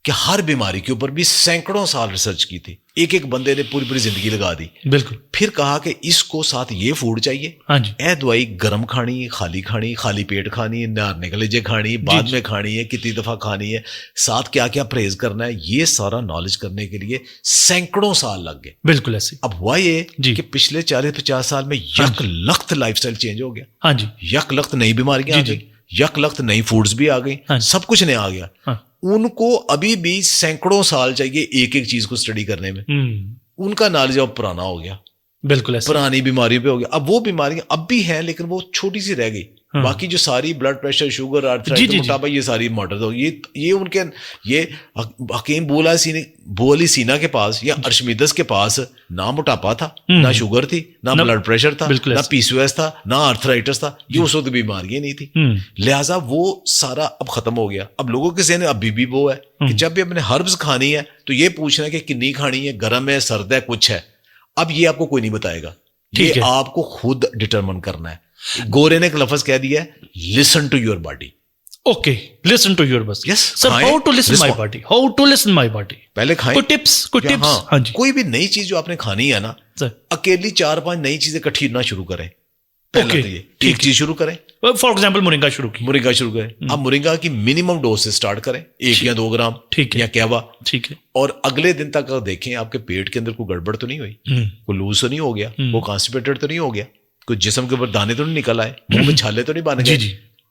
کہ ہر بیماری کے اوپر بھی سینکڑوں سال ریسرچ کی تھی. ایک ایک بندے نے پوری پوری زندگی لگا دی. بالکل. پھر کہا کہ اس کو ساتھ یہ فوڈ چاہیے, ہاں جی, اے دوائی گرم کھانی, خالی پیٹ کھانی, نارنے کلیجے کھانی, بعد میں کھانی ہے, کتنی دفعہ کھانی ہے, ساتھ کیا کیا پرہیز کرنا ہے, یہ سارا نالج کرنے کے لیے سینکڑوں سال لگ گئے. بالکل ایسے. اب ہوا یہ کہ پچھلے 40-50 سال میں یک لخت لائف سٹائل چینج ہو گیا. ہاں جی, یک لخت نئی بیماریاں آ گئی, یک لخت نئی فوڈز بھی آ گئی, سب کچھ نیا آ گیا. ان کو ابھی بھی سینکڑوں سال چاہیے ایک ایک چیز کو اسٹڈی کرنے میں. ان کا نالج اب پرانا ہو گیا. بالکل ایسا. پرانی بیماریوں پہ ہو گیا. اب وہ بیماریاں اب بھی ہیں لیکن وہ چھوٹی سی رہ گئی. باقی جو ساری بلڈ پریشر, شوگر, آرتھرائٹس, موٹاپا, یہ ساری ماڈرن ہو. یہ ان کے یہ حکیم بو علی سینا کے پاس یا ارشمیدس کے پاس نہ موٹاپا تھا, نہ شوگر تھی, نہ بلڈ پریشر تھا, نہ پی سی او ایس تھا, نہ آرتھرائٹس تھا. یہ اس وقت بیماریاں نہیں تھی. لہٰذا وہ سارا اب ختم ہو گیا. اب لوگوں کے ذہن اب بھی وہ ہے کہ جب بھی اپنے ہربز کھانی ہے تو یہ پوچھنا ہے کہ کتنی کھانی ہے, گرم ہے, سرد ہے, کچھ ہے. اب یہ آپ کو کوئی نہیں بتائے گا, یہ آپ کو خود ڈٹرمن کرنا ہے. گورے نے ایک لفظ کہہ دیا ہے, listen to your body. Okay, listen to your body. Yes sir, how to listen my body, how to listen my body. پہلے کھائیں کوئی ٹپس. ہاں جی, کوئی بھی نئی چیز جو آپ نے کھانی ہے نا, اکیلی 4-5 نئی چیزیں اکٹھی نہ شروع کریں. پہلے ایک چیز شروع کریں. فار ایگزامپل مورنگا شروع کریں. اب مورنگا کی منیمم ڈوز سے سٹارٹ کریں, 1 یا 2 گرام یا کہوا. ٹھیک ہے. اور اگلے دن تک دیکھیں آپ کے پیٹ کے اندر کوئی گڑبڑ تو نہیں ہوئی, کوئی لوز تو نہیں ہو گیا, کوئی کانسٹیپیٹڈ تو نہیں ہو گیا, کوئی جسم کے اوپر دانے تو نہیں نکل آئے, منہ میں چھالے تو نہیں بن گئے,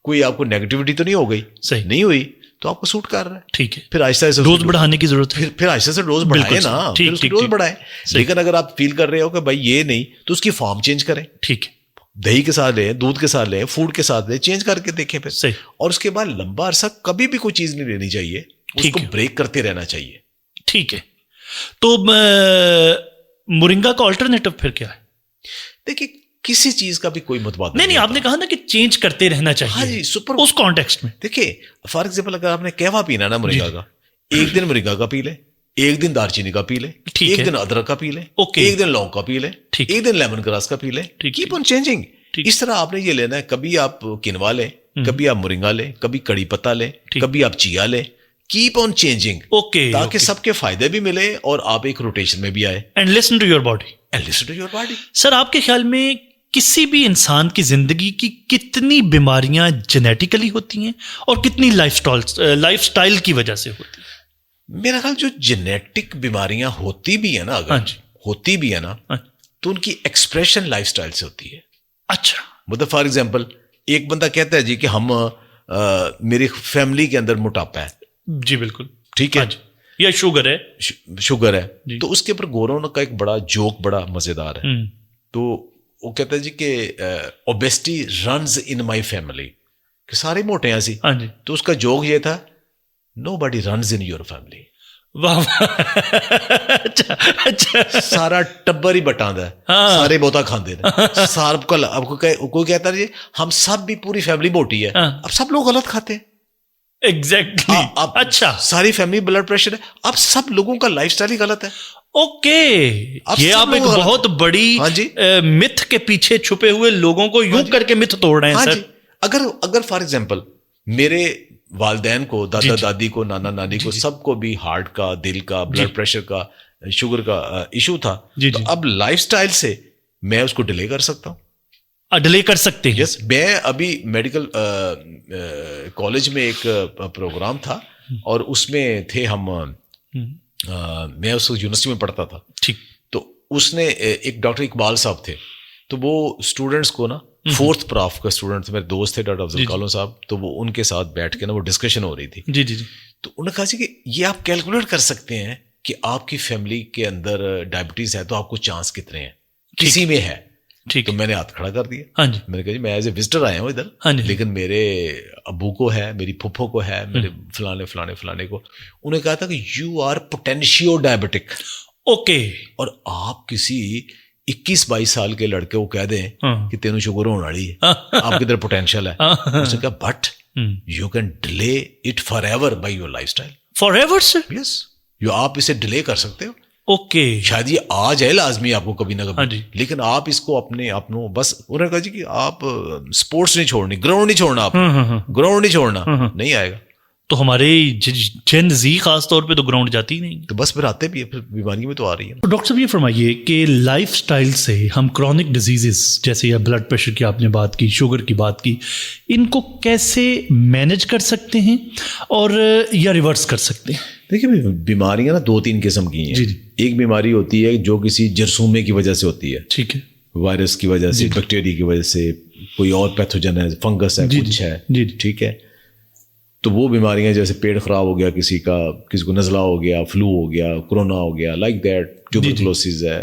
کوئی آپ کو نیگیٹیوٹی تو نہیں ہو گئی. صحیح نہیں ہوئی تو آپ کو سوٹ کر رہا ہے. ٹھیک ہے. پھر آہستہ آہستہ ڈوز بڑھانے کی ضرورت ہے. پھر آہستہ سے ڈوز بڑھائیں نا, پھر اس کی ڈوز بڑھائیں. لیکن اگر آپ فیل کر رہے ہو کہ بھائی یہ نہیں, تو اس کی فارم چینج کریں. ٹھیک ہے. دہی کے ساتھ لیں, دودھ کے ساتھ لیں, فوڈ کے ساتھ لیں, چینج کر کے دیکھیں پھر. صحیح. اور اس کے بعد لمبا عرصہ کبھی بھی کوئی چیز نہیں لینی چاہیے, اس کو بریک کرتے رہنا چاہیے. ٹھیک ہے. تو مورنگا کا آلٹرنیٹو پھر کیا ہے؟ دیکھیے کسی چیز کا بھی کوئی متبادل نہیں, آپ نے کہا نا کہ چینج کرتے رہنا چاہیے. ہاں جی, سپر اس کانٹیکسٹ میں دیکھیے فار ایگزامپل اگر آپ نے کہوا پینا نا مورنگا کا, ایک دن مورنگا کا پی لیں, ایک دن دار چینی کا پی لیں, ایک دن ادرک کا پی لیں, ایک دن لونگ کا پی لیں, ایک دن لیمن گراس کا پی لیں. Keep on changing. اس طرح آپ نے یہ لینا ہے, کبھی آپ کنوا لیں, کبھی آپ مورنگا لیں, کبھی کڑی پتا لیں, کبھی آپ چیا لیں. کیپ آن چینجنگ, تاکہ سب کے فائدے بھی ملے اور آپ ایک روٹیشن میں بھی آئے. And listen to your body. Sir آپ کے خیال میں کسی بھی انسان کی زندگی کی کتنی بیماریاں جینیٹیکلی ہوتی ہیں اور کتنی لائف سٹائل کی وجہ سے ہوتی ہیں؟ میرا خیال جو جینیٹک بیماریاں ہوتی بھی ہیں نا, اگر ہوتی بھی ہے نا, تو ان کی ایکسپریشن لائف سٹائل سے ہوتی ہے. اچھا, مطلب فار ایگزامپل ایک بندہ کہتا ہے جی کہ ہم میری فیملی کے اندر موٹاپا ہے. جی بالکل ٹھیک ہے, یا شوگر ہے, تو اس کے اوپر گوروں کا ایک بڑا جوک بڑا مزیدار ہے. تو وہ کہتا ہے جی کہ obesity runs in my family, کہ سارے موٹے ہیں سی. تو اس کا جوک یہ تھا, no body runs in your family. سارا ٹبر ہی بٹاندہ ہے, سارے بہتا کھاندے ہیں. کوئی کہتا ہے ہم سب بھی پوری فیملی موٹی ہے, اب سب لوگ غلط کھاتے ہیں. ایگزیکٹلی. اچھا, ساری فیملی بلڈ پریشر ہے, اب سب لوگوں کا لائف سٹائل ہی غلط ہے. اوکے, یہ آپ ایک بہت بڑی متھ کے پیچھے چھپے ہوئے لوگوں کو یوں کر کے متھ توڑ رہے ہیں سر. اگر فار ایگزامپل میرے والدین کو, دادا دادی کو, نانا نانی کو, سب کو بھی ہارٹ کا, دل کا, بلڈ پریشر کا, شوگر کا ایشو تھا, تو اب لائف سٹائل سے میں اس کو ڈیلے کر سکتا ہوں. ڈیلے کر سکتے ہیں. یس, میں ابھی میڈیکل کالج میں ایک پروگرام تھا اور اس میں تھے ہم, میں اس یونیورسٹی میں پڑھتا تھا. ٹھیک. تو اس نے ایک ڈاکٹر اقبال صاحب تھے, تو وہ اسٹوڈنٹس کو نا, 4th پراف کا اسٹوڈنٹ تھے, میرے دوست تھے ڈاکٹر افضل کالون صاحب, تو وہ ان کے ساتھ بیٹھ کے نا وہ ڈسکشن ہو رہی تھی. جی جی جی. تو انہوں نے کہا کہ یہ آپ کیلکولیٹ کر سکتے ہیں کہ آپ کی فیملی کے اندر ڈائبٹیز ہے تو آپ کو چانس کتنے ہیں, کسی میں ہے. ٹھیک. تو میں نے ہاتھ کھڑا کر دیا. ہاں جی. میں نے کہا جی میں ایز اے وزٹر آیا ہوں ادھر, ہاں جی. لیکن میرے ابو کو ہے, میری پھپھو کو ہے, میرے فلانے فلانے فلانے کو. انہوں نے کہا تھا کہ یو آر پوٹینشیو ڈائبٹک. اوکے. اور آپ کسی 21-22 سال کے لڑکے کو کہہ دیں کہ تینوں شوگر ہونے والی ہے, آپ کی ادھر پوٹینشیل ہے. اس نے کہا but you can delay it forever by your lifestyle. Forever sir. Yes, آپ اسے ڈیلے کر سکتے ہو. اوکے. شاید یہ آ جائے لازمی آپ کو کبھی نہ ہاں کبھی, جی. لیکن آپ اس کو اپنوں بس. انہوں نے کہا جی کہ آپ اسپورٹس نہیں چھوڑنی, گراؤنڈ نہیں چھوڑنا, آپ گراؤنڈ نہیں چھوڑنا, نہیں آئے گا. تو ہمارے جن زی خاص طور پہ تو گراؤنڈ جاتی ہی نہیں. تو بس پھر آتے بھی ہے, پھر بیماری میں تو آ رہی ہے. ڈاکٹر صاحب یہ فرمائیے کہ لائف سٹائل سے ہم کرونک ڈیزیزز جیسے یا بلڈ پریشر کی آپ نے بات کی, شوگر کی بات کی, ان کو کیسے مینج کر سکتے ہیں اور یا ریورس کر سکتے ہیں؟ دیکھیے بیماریاں نا 2-3 قسم کی ہیں. جی جی. ایک بیماری ہوتی ہے جو کسی جرثومے کی وجہ سے ہوتی ہے, ٹھیک ہے, وائرس کی وجہ سے, بیکٹیریا کی وجہ سے, کوئی اور پیتھوجن ہے, فنگس ہے, کچھ ہے. جی. ٹھیک ہے. تو وہ بیماریاں جیسے پیٹ خراب ہو گیا کسی کا, کسی کو نزلہ ہو گیا, فلو ہو گیا, کرونا ہو گیا, لائک دیٹ, ٹیوبرکلوسس ہے,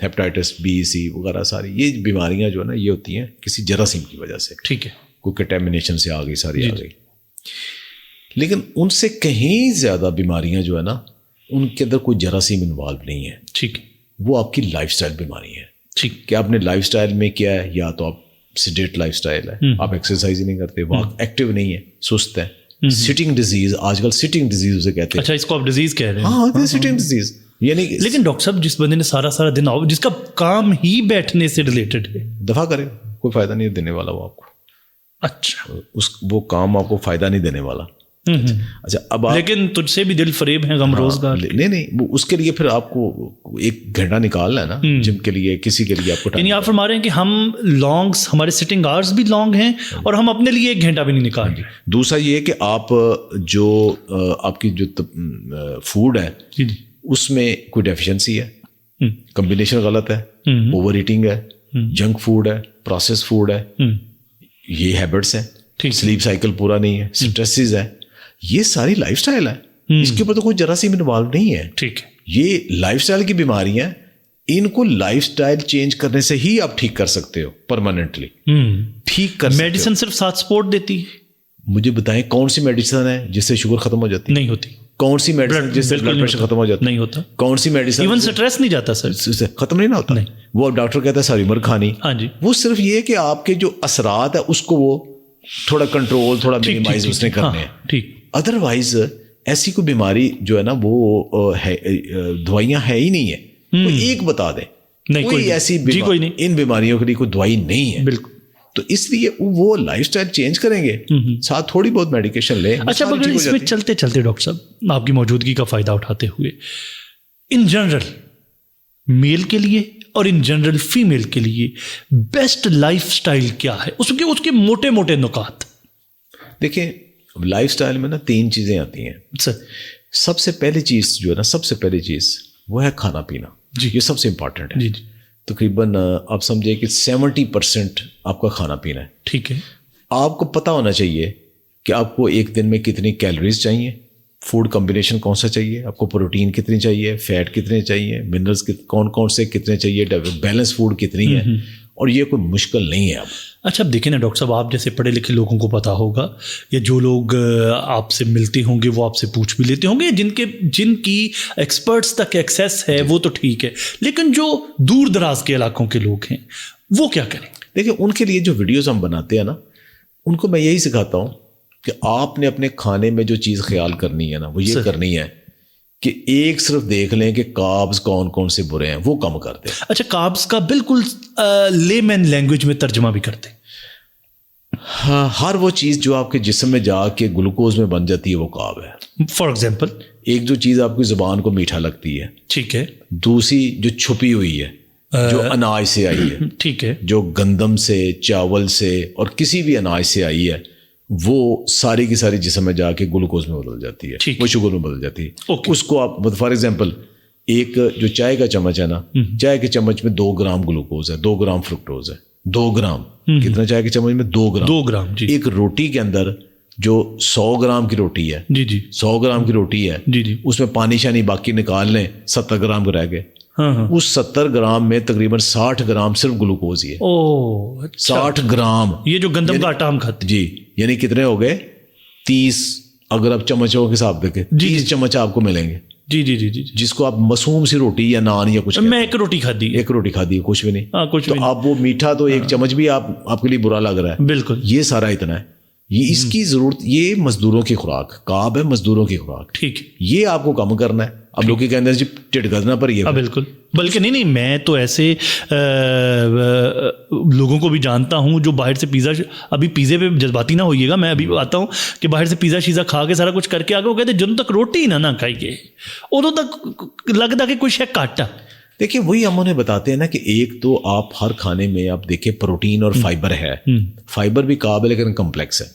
ہیپاٹائٹس بی سی وغیرہ, ساری یہ بیماریاں جو ہے نا یہ ہوتی ہیں کسی جراثیم کی وجہ سے. ٹھیک ہے. کوئی کنٹامینیشن سے آ گئی, ساری آ گئی. لیکن ان سے کہیں زیادہ بیماریاں جو ہے نا ان کے اندر کوئی جراثیم انوالو نہیں ہے. ٹھیک. وہ آپ کی لائف سٹائل بیماری ہے. ٹھیک. کہ آپ نے لائف سٹائل میں کیا ہے, یا تو آپ سیڈیٹ لائف سٹائل ہے, آپ ایکسرسائز ہی نہیں کرتے, واک ایکٹیو نہیں ہے, سست ہے. سٹنگ ڈیزیز, آج کل سٹنگ ڈیزیز اسے کہتے ہیں. اچھا, اس کو آپ ڈیزیز کہہ رہے ہیں؟ ہاں, سٹنگ ڈیزیز. یعنی لیکن ڈاکٹر صاحب جس بندے نے سارا دن آؤ, جس کا کام ہی بیٹھنے سے ریلیٹڈ ہے, دفاع کرے, کوئی فائدہ نہیں دینے والا وہ آپ کو. اچھا, وہ کام آپ کو فائدہ نہیں دینے والا. اچھا, اب لیکن تجھ سے بھی دل فریب ہے غم روزگار. نہیں, اس کے لیے پھر آپ کو 1 گھنٹہ نکالنا ہے نا جم کے لیے, کسی کے لیے آپ کو. یعنی آپ فرما رہے ہیں کہ ہم لانگس, ہمارے سٹنگ آورس بھی لانگ ہیں اور ہم اپنے لیے 1 گھنٹہ بھی نہیں نکال رہے. دوسرا یہ کہ آپ جو آپ کی جو فوڈ ہے اس میں کوئی ڈیفیشنسی ہے, کمبینیشن غلط ہے, اوور ایٹنگ ہے, جنک فوڈ ہے, پروسیس فوڈ ہے, یہ ہیبٹس ہیں, سلیپ سائیکل پورا نہیں ہے, اسٹریسز ہے, یہ ساری لائف سٹائل ہے. اس کے اوپر تو کوئی جراثیم انوالو نہیں ہے. ٹھیک ہے. یہ لائف سٹائل کی بیماریاں, ان کو لائف سٹائل چینج کرنے سے ہی آپ ٹھیک کر سکتے ہو, پرماننٹلی ٹھیک کر سکتے ہو. میڈیسن صرف ساتھ سپورٹ دیتی ہے؟ مجھے بتائیں کون سی میڈیسن ہے جس سے شوگر ختم ہو جاتی؟ نہیں ہوتی. کون سی میڈیسن جس سے بلڈ پریشر ختم ہو جاتا؟ نہیں ہوتا. کون سی میڈیسن ایون سٹریس نہیں جاتا سر, ختم نہیں نہ ہوتا. وہ ڈاکٹر کہتا ہے ساری عمر کھانی. ہاں جی. وہ صرف یہ کہ آپ کے جو اثرات ہے اس کو وہ تھوڑا کنٹرول, تھوڑا مینیمائز اس نے کرنے ہیں. ٹھیک. ادروائز ایسی کوئی بیماری جو ہے نا وہ دوائیاں ہے ہی نہیں ہے. کوئی ایک بتا دیں, کوئی ایسی ان بیماریوں کے لیے کوئی دوائی نہیں ہے. بالکل. تو اس لیے وہ لائف سٹائل چینج کریں گے, ساتھ تھوڑی بہت میڈیکیشن لیں. اچھا, مگر اس میں چلتے چلتے ڈاکٹر صاحب آپ کی موجودگی کا فائدہ اٹھاتے ہوئے, ان جنرل میل کے لیے اور ان جنرل فیمیل کے لیے بیسٹ لائف سٹائل کیا ہے, اس کے موٹے موٹے نکات؟ دیکھیں لائف سٹائل میں نا 3 چیزیں آتی ہیں سر. سب سے پہلی چیز جو ہے نا, سب سے پہلی چیز وہ ہے کھانا پینا. جی. یہ سب سے امپورٹنٹ ہے. جی جی. تقریباً آپ سمجھے کہ 70% آپ کا کھانا پینا ہے. ٹھیک ہے. آپ کو پتہ ہونا چاہیے کہ آپ کو ایک دن میں کتنی کیلوریز چاہیے, فوڈ کمبینیشن کون سا چاہیے, آپ کو پروٹین کتنی چاہیے, فیٹ کتنے چاہیے, منرلس کون سے کتنے چاہیے, بیلنس فوڈ کتنی ہے, اور یہ کوئی مشکل نہیں ہے. اب اچھا, اب دیکھیں نا ڈاکٹر صاحب, آپ جیسے پڑھے لکھے لوگوں کو پتہ ہوگا, یا جو لوگ آپ سے ملتے ہوں گے وہ آپ سے پوچھ بھی لیتے ہوں گے, جن کی ایکسپرٹس تک ایکسیس ہے وہ تو ٹھیک ہے, لیکن جو دور دراز کے علاقوں کے لوگ ہیں وہ کیا کریں؟ دیکھیں ان کے لیے جو ویڈیوز ہم بناتے ہیں نا, ان کو میں یہی سکھاتا ہوں کہ آپ نے اپنے کھانے میں جو چیز خیال کرنی ہے نا, وہ یہ کرنی ہے کہ ایک صرف دیکھ لیں کہ کاربز کون سے برے ہیں, وہ کم کر دیں. اچھا, کاربز کا بالکل لے مین لینگویج میں ترجمہ بھی کرتے ہیں. ہاں, ہر وہ چیز جو آپ کے جسم میں جا کے گلوکوز میں بن جاتی ہے وہ کارب ہے. فار ایگزامپل, ایک جو چیز آپ کی زبان کو میٹھا لگتی ہے, ٹھیک ہے, دوسری جو چھپی ہوئی ہے جو اناج سے آئی ہے, ٹھیک ہے, جو گندم سے, چاول سے اور کسی بھی اناج سے آئی ہے, وہ ساری کی ساری جسم میں جا کے گلوکوز میں بدل جاتی ہے, وہ شوگر میں بدل جاتی ہے. اس کو آپ فار ایگزامپل ایک جو چائے کا چمچ ہے نا, چائے کے چمچ میں 2 گرام گلوکوز ہے, 2 گرام فرکٹوز ہے, 2 گرام, کتنا چائے کے چمچ میں 2 گرام, 2 گرام. جی. ایک روٹی کے اندر جو 100 گرام کی روٹی ہے, جی جی, 100 گرام کی روٹی ہے, جی جی, اس میں پانی شانی باقی نکال لیں, 70 گرام کو رہ گئے. ہاں, اس 70 گرام میں تقریباً 60 گرام صرف گلوکوز ہی ہے. 60 گرام. یہ جو گندم کا آٹا ہم کھاتے ہیں. جی, یعنی کتنے ہو گئے 30, اگر آپ چمچوں کے حساب دیکھیں 30 چمچ آپ کو ملیں گے. جی جی جی جی, جس کو آپ مسوم سی روٹی یا نان یا کچھ, میں ایک روٹی کھاتی, ایک روٹی کھا دی, کچھ بھی نہیں. ہاں, کچھ تو آپ وہ میٹھا تو ایک چمچ بھی آپ کے لیے برا لگ رہا ہے. بالکل. یہ سارا اتنا ہے, یہ اس کی ضرورت, یہ مزدوروں کی خوراک, کارب ہے مزدوروں کی خوراک. ٹھیک, یہ آپ کو کم کرنا ہے. اب لوگ کہتے ہیں جی ٹٹ گزنا پر یہ, بالکل. بلکہ نہیں, میں تو ایسے لوگوں کو بھی جانتا ہوں جو باہر سے پیزا, ابھی پیزے پہ جذباتی نہ ہوئیے گا, میں ابھی آتا ہوں کہ باہر سے پیزا شیزا کھا کے سارا کچھ کر کے آ کے وہ کہتے ہیں جن تک روٹی نہ کھائیے ادوں تک لگتا کہ کوئی شے کاٹا. دیکھیں وہی ہم انہیں بتاتے ہیں نا کہ ایک تو آپ ہر کھانے میں آپ دیکھیں پروٹین اور فائبر ہے. فائبر بھی کارب ہے لیکن کمپلیکس ہے.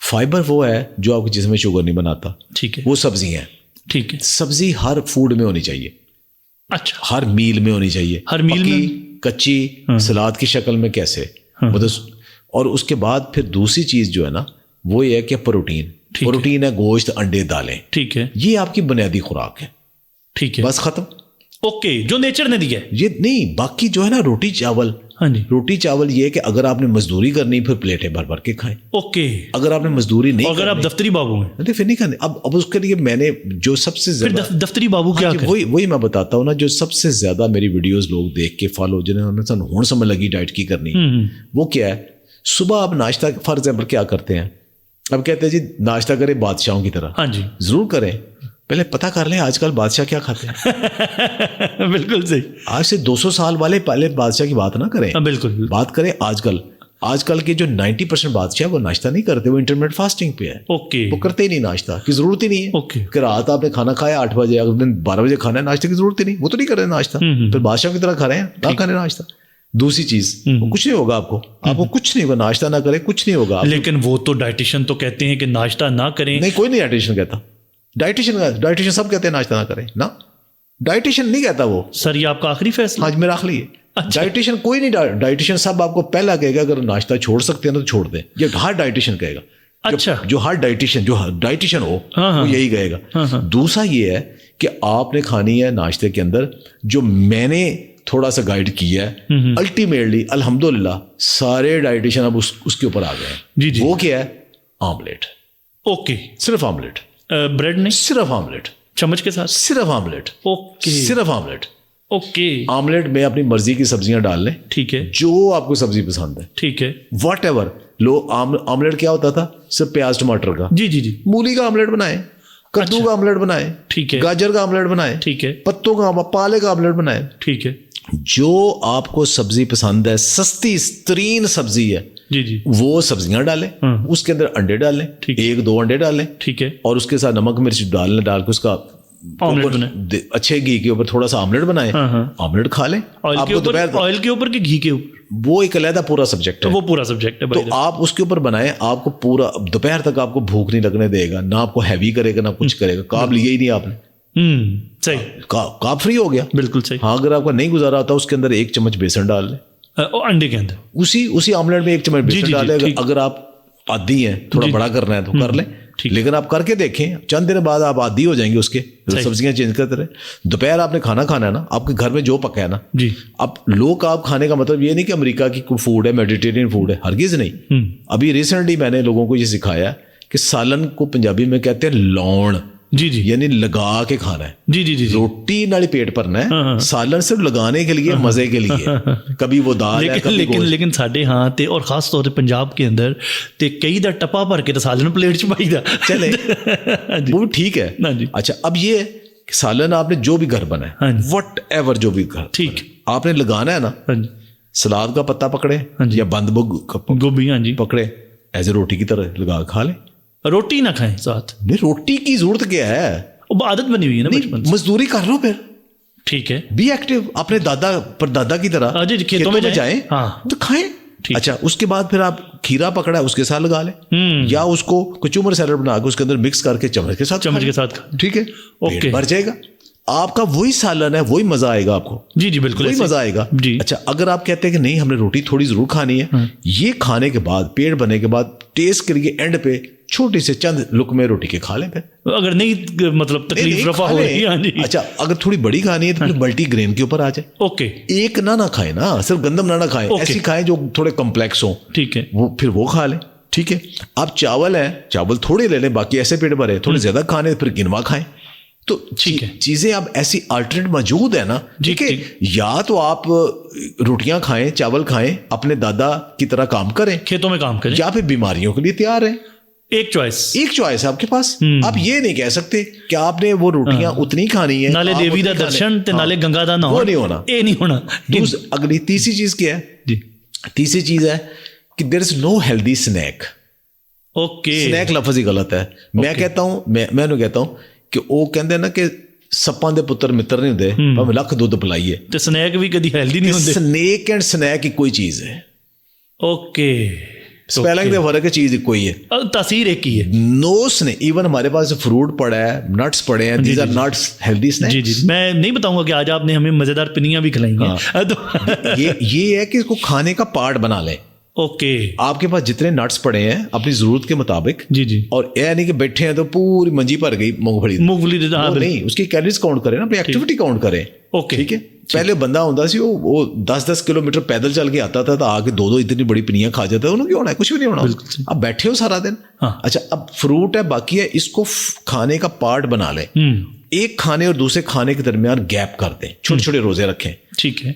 فائبر وہ ہے جو آپ کے جسم میں شوگر نہیں بناتا. ٹھیک ہے, وہ سبزی ہیں. ٹھیک ہے, سبزی ہر فوڈ میں ہونی چاہیے. اچھا, ہر میل میں ہونی چاہیے. ہر میل میں کچی سلاد کی شکل میں کیسے, اور اس کے بعد پھر دوسری چیز جو ہے نا وہ یہ ہے کہ پروٹین. پروٹین ہے گوشت, انڈے, دالیں. ٹھیک ہے, یہ آپ کی بنیادی خوراک ہے. ٹھیک ہے, بس ختم. اوکے, جو نیچر نے دیا ہے. یہ نہیں, باقی جو ہے نا روٹی چاول. ہاں جی, روٹی چاول یہ ہے کہ اگر آپ نے مزدوری کرنی پھر پلیٹیں بھر بھر کے کھائیں. اوکے, اگر آپ نے مزدوری نہیں, اگر آپ دفتری بابو ہیں پھر نہیں کھانے. اب اس کے لیے میں نے جو سب سے زیادہ دفتری بابو کیا وہی میں بتاتا ہوں نا, جو سب سے زیادہ میری ویڈیوز لوگ دیکھ کے فالو جنہوں نے ہون سمجھ لگی ڈائٹ کی کرنی, وہ کیا ہے, صبح آپ ناشتہ فار ایگزامپل کیا کرتے ہیں, اب کہتے ہیں جی ناشتہ کریں بادشاہوں کی طرح. ہاں جی, ضرور کریں, پہلے پتہ کر لیں آج کل بادشاہ کیا کھاتے ہیں. بالکل صحیح. آج سے 200 سال والے پہلے بادشاہ کی بات نہ کریں, بالکل بات کریں آج کل کے جو 90% بادشاہ وہ ناشتہ نہیں کرتے, وہ انٹرمیڈیٹ فاسٹنگ پہ ہے. اوکے, وہ کرتے ہی نہیں ناشتہ کی ضرورت ہی نہیں ہے. اوکے, کہ رات آپ نے کھانا کھایا 8 بجے, اگر دن 12 بجے کھانا ہے, ناشتے کی ضرورت ہی نہیں, وہ تو نہیں کر رہے ناشتہ, پھر بادشاہ کی طرح کھا رہے ہیں, نہ کھانے ناشتہ. دوسری چیز, کچھ نہیں ہوگا آپ کو کچھ نہیں ہوگا, ناشتہ نہ کرے کچھ نہیں ہوگا. لیکن وہ تو ڈائٹیشین تو کہتے ہیں کہ ناشتہ نہ کریں. نہیں, کوئی نہیں ڈائٹیشین کہتا. ڈائٹیشین سب کہتے ہیں ناشتہ نہ کریں, نہ ڈائٹیشین نہیں کہتا وہ. سر یہ آپ کا آخری فیصلہ؟ آج میرا آخری ہے. ڈائٹیشین کوئی نہیں, ڈائٹیشین سب آپ کو پہلا کہے گا اگر ناشتہ چھوڑ سکتے ہیں تو چھوڑ دیں. یہ ہر ڈائٹیشین کہے گا. اچھا, جو ہر ڈائٹیشین ہو وہ یہی کہے گا. دوسرا یہ ہے کہ آپ نے کھانی ہے ناشتے کے اندر جو میں نے تھوڑا سا گائیڈ کیا ہے. الٹیمیٹلی الحمدللہ سارے ڈائٹیشین اب اس کے اوپر آ گئے ہیں. جی جی, وہ کیا ہے, آملیٹ. اوکے, صرف آملیٹ, بریڈ نہیں, صرف آملیٹ, چمچ کے ساتھ صرف آملیٹ. اوکے, صرف آملیٹ. اوکے, آملیٹ میں اپنی مرضی کی سبزیاں ڈال لیں. ٹھیک ہے, جو آپ کو سبزی پسند ہے. ٹھیک ہے, واٹ ایور. لو آملیٹ کیا ہوتا تھا, صرف پیاز ٹماٹر کا. جی جی جی, مولی کا آملیٹ بنائیں, کدو کا آملیٹ بنائیں, ٹھیک ہے, گاجر کا آملیٹ بنائیں, ٹھیک ہے, پتوں کا, پالے کا آملیٹ بنائیں. ٹھیک ہے, جو آپ کو سبزی پسند ہے, سستی ترین سبزی ہے, جی جی, وہ سبزیاں ڈالیں. اس کے اندر انڈے ڈالیں, 1-2 انڈے ڈالیں. ٹھیک ہے, اور اس کے ساتھ نمک مرچ ڈال کے اس کا اچھے گھی کے اوپر تھوڑا سا آملیٹ بنائیں. آملیٹ کھا لیں. آئل کے اوپر کہ گھی کے اوپر, وہ ایک علیحدہ پورا سبجیکٹ ہے. وہ پورا سبجیکٹ ہے. تو آپ اس کے اوپر بنائیں, آپ کو پورا دوپہر تک آپ کو بھوک نہیں لگنے دے گا, نہ آپ کو ہیوی کرے گا, نہ کچھ کرے گا. کارب لیا ہی نہیں آپ نے, صحیح, کارب فری ہو گیا. بالکل صحیح. ہاں, اگر آپ کا نہیں گزارا ہوتا اس کے اندر 1 چمچ بیسن ڈال لیں, انڈے کے اندر اسی آملیٹ میں 1 چمچ بیسن ڈال لیں. اگر آپ عادی ہیں, تھوڑا بڑا کرنا ہے تو کر لیں, لیکن آپ کر کے دیکھیں, چند دن بعد آپ عادی ہو جائیں گے اس کے. سبزیاں چینج کرتے رہے. دوپہر آپ نے کھانا ہے نا, آپ کے گھر میں جو پکا ہے نا, جی, اب لو کارب کھانے کا مطلب یہ نہیں کہ امریکہ کی کوئی فوڈ ہے, میڈیٹیرین فوڈ ہے, ہرگز نہیں. ابھی ریسنٹلی میں نے لوگوں کو یہ سکھایا کہ سالن کو پنجابی میں کہتے ہیں لون. جی جی, یعنی لگا کے کھانا ہے. جی جی جی, روٹی نالی پیٹ بھرنا ہے, سالن صرف لگانے کے لیے, مزے کے لیے. کبھی وہ دال ہے, لیکن ساڈے ہاں تے اور خاص طور تے پنجاب کے اندر تے کئی دا ٹپا بھر کے سالن پلیٹ چ پائی دا چلے, وہ ٹھیک ہے. اچھا, اب یہ سالن آپ نے جو بھی گھر بنایا, وٹ ایور جو بھی گھر, ٹھیک, آپ نے لگانا ہے نا, سلاد کا پتا پکڑے یا بند گوبھی, ہاں جی, پکڑے, ایز اے روٹی کی طرح لگا کھا لیں. روٹی نہ کھائیں ساتھ. نہیں, روٹی کی ضرورت کیا ہے, وہ عادت بنی ہوئی ہے نا بچپن سے. مزدوری کر لو, پھر ٹھیک ہے. بی ایکٹیو, اپنے دادا پر دادا کی طرح جی کھیتوں میں جائیں تو کھائیں. اچھا اس کے بعد پھر آپ کھیرا پکڑا ہے اس کے ساتھ لگا لیں, یا اس کو کچومر سیلڈ بنا کے اس کے اندر مکس کر کے چمچ کے ساتھ ٹھیک ہے, پیٹ بھر جائے گا آپ کا. وہی سالن ہے, وہی مزہ آئے گا آپ کو. جی بالکل وہی مزہ آئے گا. اچھا اگر آپ کہتے ہیں کہ نہیں ہم نے روٹی تھوڑی ضرور کھانی ہے, یہ کھانے کے بعد پیٹ بھرنے کے بعد ٹیسٹ کے لیے اینڈ پہ چھوٹی سے چند لقمے روٹی کے کھا لیں. پھر اگر نہیں مطلب تکلیف رفع ہو رہی ہے. اچھا اگر تھوڑی بڑی کھانی ہے تو پھر ملٹی گرین کے اوپر آ جائے. اوکے, ایک نہ کھائیں نا, صرف گندم نہ کھائیں, ایسی کھائیں جو تھوڑے کمپلیکس ہوں. ٹھیک ہے, وہ پھر وہ کھا لیں. ٹھیک ہے, آپ چاول ہیں, چاول تھوڑے لے لیں, باقی ایسے پیٹ بھرے. تھوڑے زیادہ کھانے پھر گنوا کھائیں. تو چیزیں اب ایسی آلٹرنیٹ موجود ہے نا. ٹھیک ہے, یا تو آپ روٹیاں کھائیں, چاول کھائیں, اپنے دادا کی طرح کام کریں, کھیتوں میں کام کریں, یا پھر بیماریوں کے لیے تیار ہیں. ایک چوائس ہے آپ کے پاس. آپ یہ نہیں کہہ سکتے کہ آپ نے وہ روٹیاں اتنی کھانی ہے, نالے دیوی دا درشن تے نالے گنگا دا نہ, وہ نہیں ہونا, یہ نہیں ہونا. اگلی تیسری چیز کیا ہے؟ تیسری چیز ہے کہ دیر از know healthy snack. Okay, snack لفظ ہی غلط ہے. میں کہتا ہوں, میں کہتا ہوں کہ وہ کہتے ہیں نا کہ سپاں دے پتر متر نہیں ہوندے, بھاویں لکھ دودھ پلائیے. تے سنیک بھی کدی ہیلدی نہیں ہوندے. سنیک اینڈ سنیک ہی کوئی چیز ہے. اوکے, اسپیلنگ دے فرق ہے, چیز کوئی ہے, تاثیر ایک ہی ہے. نو سنیک. ایون ہمارے پاس فروٹ پڑا ہے, نٹس پڑے ہیں, these are nuts healthy snack. جی میں نہیں بتاؤں گا کہ آج آپ نے ہمیں مزیدار پنیاں بھی کھلائی ہیں. یہ ہے کہ اس کو کھانے کا پارٹ بنا لیں. اوکے, آپ کے پاس جتنے نٹس پڑے ہیں اپنی ضرورت کے مطابق. جی اور یہ نہیں کہ بیٹھے ہیں تو پوری منجی بھر گئی مونگ پھلی نہیں, اس کی کیلریز کاؤنٹ کریں نا, اپنی ایکٹیویٹی کاؤنٹ کریں. اوکے, ٹھیک ہے. پہلے بندہ ہوتا سی وہ 10 کلومیٹر پیدل چل کے آتا تھا, تو آ کے دو اتنی بڑی پنیاں کھا جاتا ہے. انہوں کیوں ہونا ہے, کچھ بھی نہیں ہونا. اب بیٹھے ہو سارا دن. اچھا اب فروٹ ہے, باقی ہے, اس کو کھانے کا پارٹ بنا لیں. ایک کھانے اور دوسرے کھانے کے درمیان گیپ کر دیں, چھوٹے چھوٹے روزے رکھیں. ٹھیک ہے,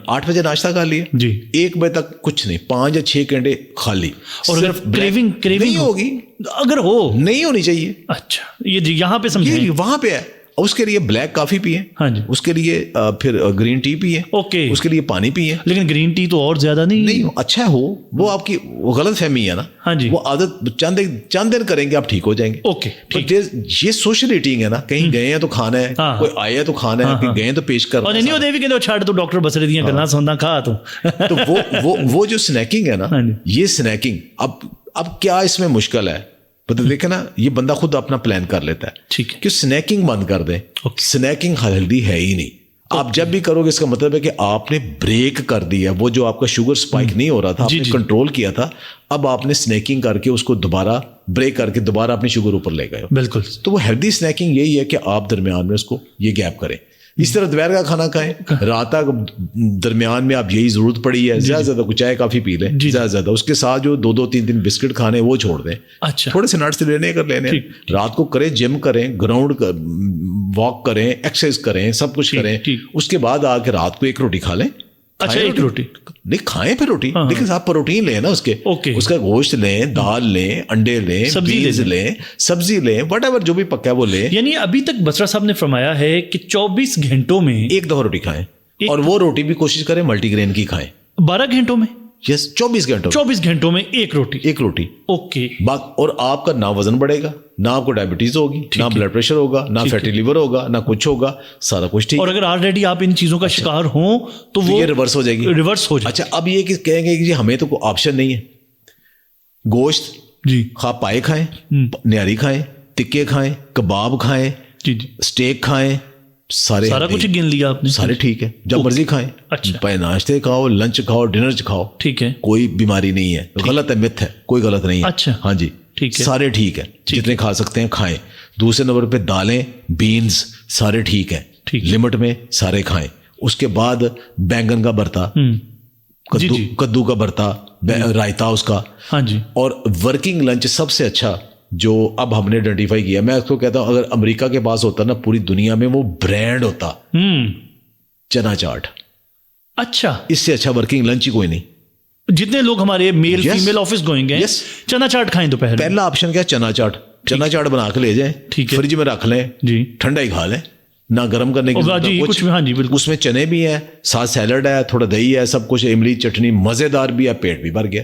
8 بجے ناشتہ کر لیے, 1 بجے تک کچھ نہیں, 5 یا 6 گھنٹے خالی. اور صرف کریونگ نہیں ہوگی, اگر ہو نہیں ہونی چاہیے. اچھا یہ یہاں پہ سمجھیں, وہاں پہ ہے. اس کے لیے بلیک کافی پیئے, اس کے لیے پھر گرین ٹی پیئے, اس کے لیے پانی پیئے. لیکن گرین ٹی تو اور زیادہ نہیں اچھا ہو, وہ آپ کی غلط فہمی ہے نا. وہ عادت چند دن کریں گے آپ ٹھیک ہو جائیں گے. اوکے, یہ سوشل ایٹنگ ہے نا, کہیں گئے ہیں تو کھانا ہے, کوئی آیا تو کھانا ہے, گئے تو پیش کرنا. اور نہیں ہوتے بھی کہ چھاڑ تو ڈاکٹر بسرے دیاں کرنا سوندا کھا تو وہ جو سنیکنگ ہے نا, یہ سنیکنگ اب کیا اس میں مشکل ہے. دیکھیں نا, یہ بندہ خود اپنا پلان کر لیتا ہے کہ سنیکنگ بند کر دیں. سنیکنگ ہیلدی ہے ہی نہیں. آپ جب بھی کرو گے اس کا مطلب ہے کہ آپ نے بریک کر دیا. وہ جو آپ کا شوگر سپائک نہیں ہو رہا تھا, آپ نے کنٹرول کیا تھا, اب آپ نے سنیکنگ کر کے اس کو دوبارہ بریک کر کے دوبارہ اپنی شوگر اوپر لے گئے. بالکل. تو وہ ہیلدی سنیکنگ یہی ہے کہ آپ درمیان میں اس کو یہ گیپ کریں. اس طرح دوپہر کا کھانا کھائیں, رات تک درمیان میں آپ یہی ضرورت پڑی ہے, زیادہ زیادہ کچھ چائے کافی پی لیں, زیادہ زیادہ اس کے ساتھ جو 2-3 بسکٹ کھانے وہ چھوڑ دیں. تھوڑے سے نٹس لینے رات کو کریں, جم کریں, گراؤنڈ واک کریں, ایکسرسائز کریں, سب کچھ کریں. اس کے بعد آ کے رات کو 1 روٹی کھا لیں. اچھا, 1 روٹی نہیں کھائیں پھر روٹی, لیکن آپ پروٹین لیں نا, اس کا گوشت لیں, دال لیں, انڈے لیں, بینز لیں, سبزی لیں, وٹ ایور جو بھی پکا ہے وہ لیں. یعنی ابھی تک بسرا صاحب نے فرمایا ہے کہ 24 گھنٹوں میں 1 دفعہ روٹی کھائیں, اور وہ روٹی بھی کوشش کریں ملٹی گرین کی کھائیں. 12 گھنٹوں میں, یس 24 گھنٹوں میں 1 روٹی. اوکے. اور آپ کا نہ وزن بڑھے گا, نہ آپ کو ڈائبٹیز ہوگی, نہ بلڈ پریشر ہوگا, نہ فیٹی لیور ہوگا, نہ کچھ ہوگا, سارا کچھ ٹھیک. اور اگر آلریڈی آپ ان چیزوں کا شکار ہوں تو وہ ریورس ہو جائے گی. اچھا اب یہ کہیں گے کہ ہمیں تو کوئی آپشن نہیں ہے. گوشت خواہ پائے کھائیں, نیاری کھائیں, ٹکے کھائیں, کباب کھائیں, اسٹیک کھائیں, سارا کچھ گن لیا آپ نے, سارے ٹھیک ہے, جب مرضی کھائیں. پہ ناشتے کھاؤ, لنچ کھاؤ, ڈنر کھاؤ, ٹھیک ہے, کوئی بیماری نہیں ہے. غلط ہے, مت ہے, کوئی غلط نہیں ہے. اچھا ہاں جی, سارے ٹھیک ہے, جتنے کھا سکتے ہیں کھائیں. دوسرے نمبر پہ دالیں, بینز, سارے ٹھیک ہے, لمٹ میں سارے کھائیں. اس کے بعد بینگن کا بھرتا, کدو کا بھرتا, رائتا اس کا. ہاں جی. اور ورکنگ لنچ سب سے اچھا جو اب ہم نے آئیڈینٹیفائی کیا, میں اس کو کہتا ہوں اگر امریکہ کے پاس ہوتا نا پوری دنیا میں وہ برانڈ ہوتا, چنا چاٹ. اچھا, اس سے اچھا ورکنگ لنچ ہی کوئی نہیں. جتنے لوگ ہمارے میل فیمیل آفس گوئنگ ہیں, چنا چاٹ کھائیں دوپہر. پہلا آپشن کیا, چنا چاٹ بنا کے لے جائیں, فریج میں رکھ لیں, ٹھنڈا ہی کھا لیں, نہ گرم کرنے کی ضرورت. اس میں چنے بھی ہیں, ساتھ سیلڈ ہے, تھوڑا دہی ہے, سب کچھ, املی چٹنی مزیدار بھی ہے, پیٹ بھی بھر گیا.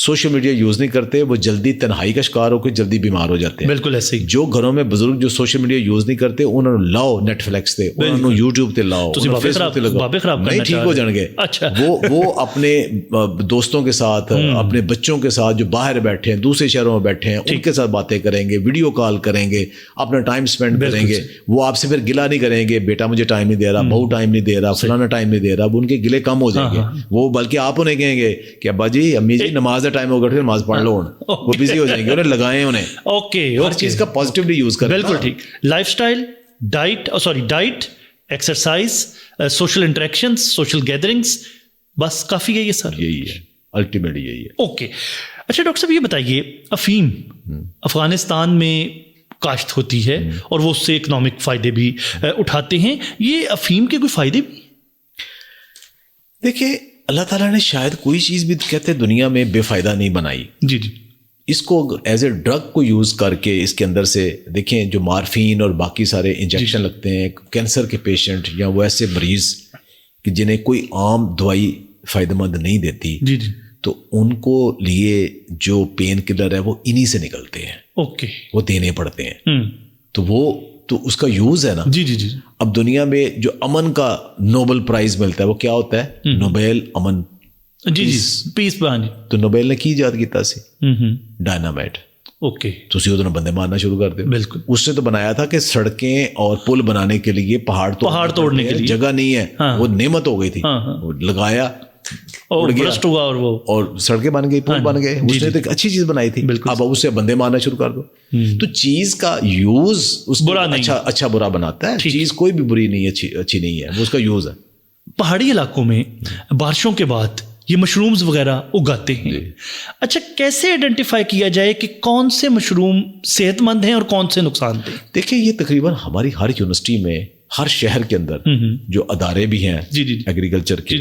سوشل میڈیا یوز نہیں کرتے وہ جلدی تنہائی کا شکار ہو کے جلدی بیمار ہو جاتے ہیں. بالکل ایسے ہی. جو گھروں میں بزرگ جو سوشل میڈیا یوز نہیں کرتے انہوں نے لاؤ نیٹ فلیکس تے, انہوں نے یوٹیوب تے لاؤ, فیس بک تے لگاؤ, نہیں ٹھیک ہو جان گے. وہ اپنے دوستوں کے ساتھ اپنے بچوں کے ساتھ جو باہر بیٹھے ہیں دوسرے شہروں میں بیٹھے ہیں ان کے ساتھ باتیں کریں گے, ویڈیو کال کریں گے, اپنا ٹائم اسپینڈ کریں گے. وہ آپ سے پھر گلا نہیں کریں گے بیٹا مجھے ٹائم نہیں دے رہا, بہو ٹائم نہیں دے رہا, فلانا ٹائم نہیں دے رہا. وہ ان کے گلے کم ہو جائیں گے. وہ بلکہ آپ انہیں کہیں گے کہ ابا جی امی جی نماز کا ٹائم ہوگا پھر نماز پڑھ لو. وہ بزی ہو جائیں گے, انہیں لگائیں انہیں. اوکے, ہر چیز کا پازیٹیولی یوز کریں. بالکل ٹھیک. Life style, diet, exercise, social interactions, social gatherings, بس کافی ہے یہ سر. یہی ہے الٹیمیٹلی, یہی ہے. اوکے. اچھا ڈاکٹر صاحب یہ بتائیے, افیم افغانستان میں کاشت ہوتی ہے اور وہ اس سے اکنامک فائدے بھی اٹھاتے ہیں, یہ افیم کے کوئی فائدے بھی؟ دیکھیں اللہ تعالیٰ نے شاید کوئی چیز بھی کہتے دنیا میں بے فائدہ نہیں بنائی. جی جی. اس کو ایز اے ڈرگ کو یوز کر کے اس کے اندر سے دیکھیں جو مارفین اور باقی سارے انجیکشن لگتے ہیں کینسر کے پیشنٹ یا وہ ایسے مریض کہ جنہیں کوئی عام دوائی فائدہ مند نہیں دیتی, جی جی, تو ان کو لیے جو پین کلر ہے وہ انہی سے نکلتے ہیں. اوکے. وہ دینے پڑتے ہیں. تو اس کا یوز ہے نا. جی جی جی. اب دنیا میں جو امن کا نوبل پرائز ملتا ہے وہ کیا ہوتا ہے؟ نوبیل امن. جی جی, پیس بانی. تو نوبیل نے کی ایجاد کیتا سی ڈائنامائٹ. اوکے. تو اسی ادھر بندے مارنا شروع کر دے. بالکل. اس نے تو بنایا تھا کہ سڑکیں اور پل بنانے کے لیے پہاڑ توڑنے کے لیے جگہ نہیں ہے. وہ نعمت ہو گئی تھی. وہ لگایا اور برسٹ ہوا اور سڑکیں بن گئی, پل بن گئے. اس نے تو ایک اچھی چیز بنائی تھی. اب اس سے بندے مارنا شروع کر دو. تو چیز کا یوز اس اچھا برا بناتا ہے. چیز کوئی بھی بری نہیں ہے, اچھی نہیں ہے, وہ اس کا یوز ہے. پہاڑی علاقوں میں بارشوں کے بعد یہ مشرومز وغیرہ اگاتے ہیں. اچھا کیسے آئیڈینٹیفائی کیا جائے کہ کون سے مشروم صحت مند ہیں اور کون سے نقصان دہ؟ دیکھیں یہ تقریباً ہماری ہر یونیورسٹی میں ہر شہر کے اندر جو ادارے بھی ہیں ایگریکلچر کے,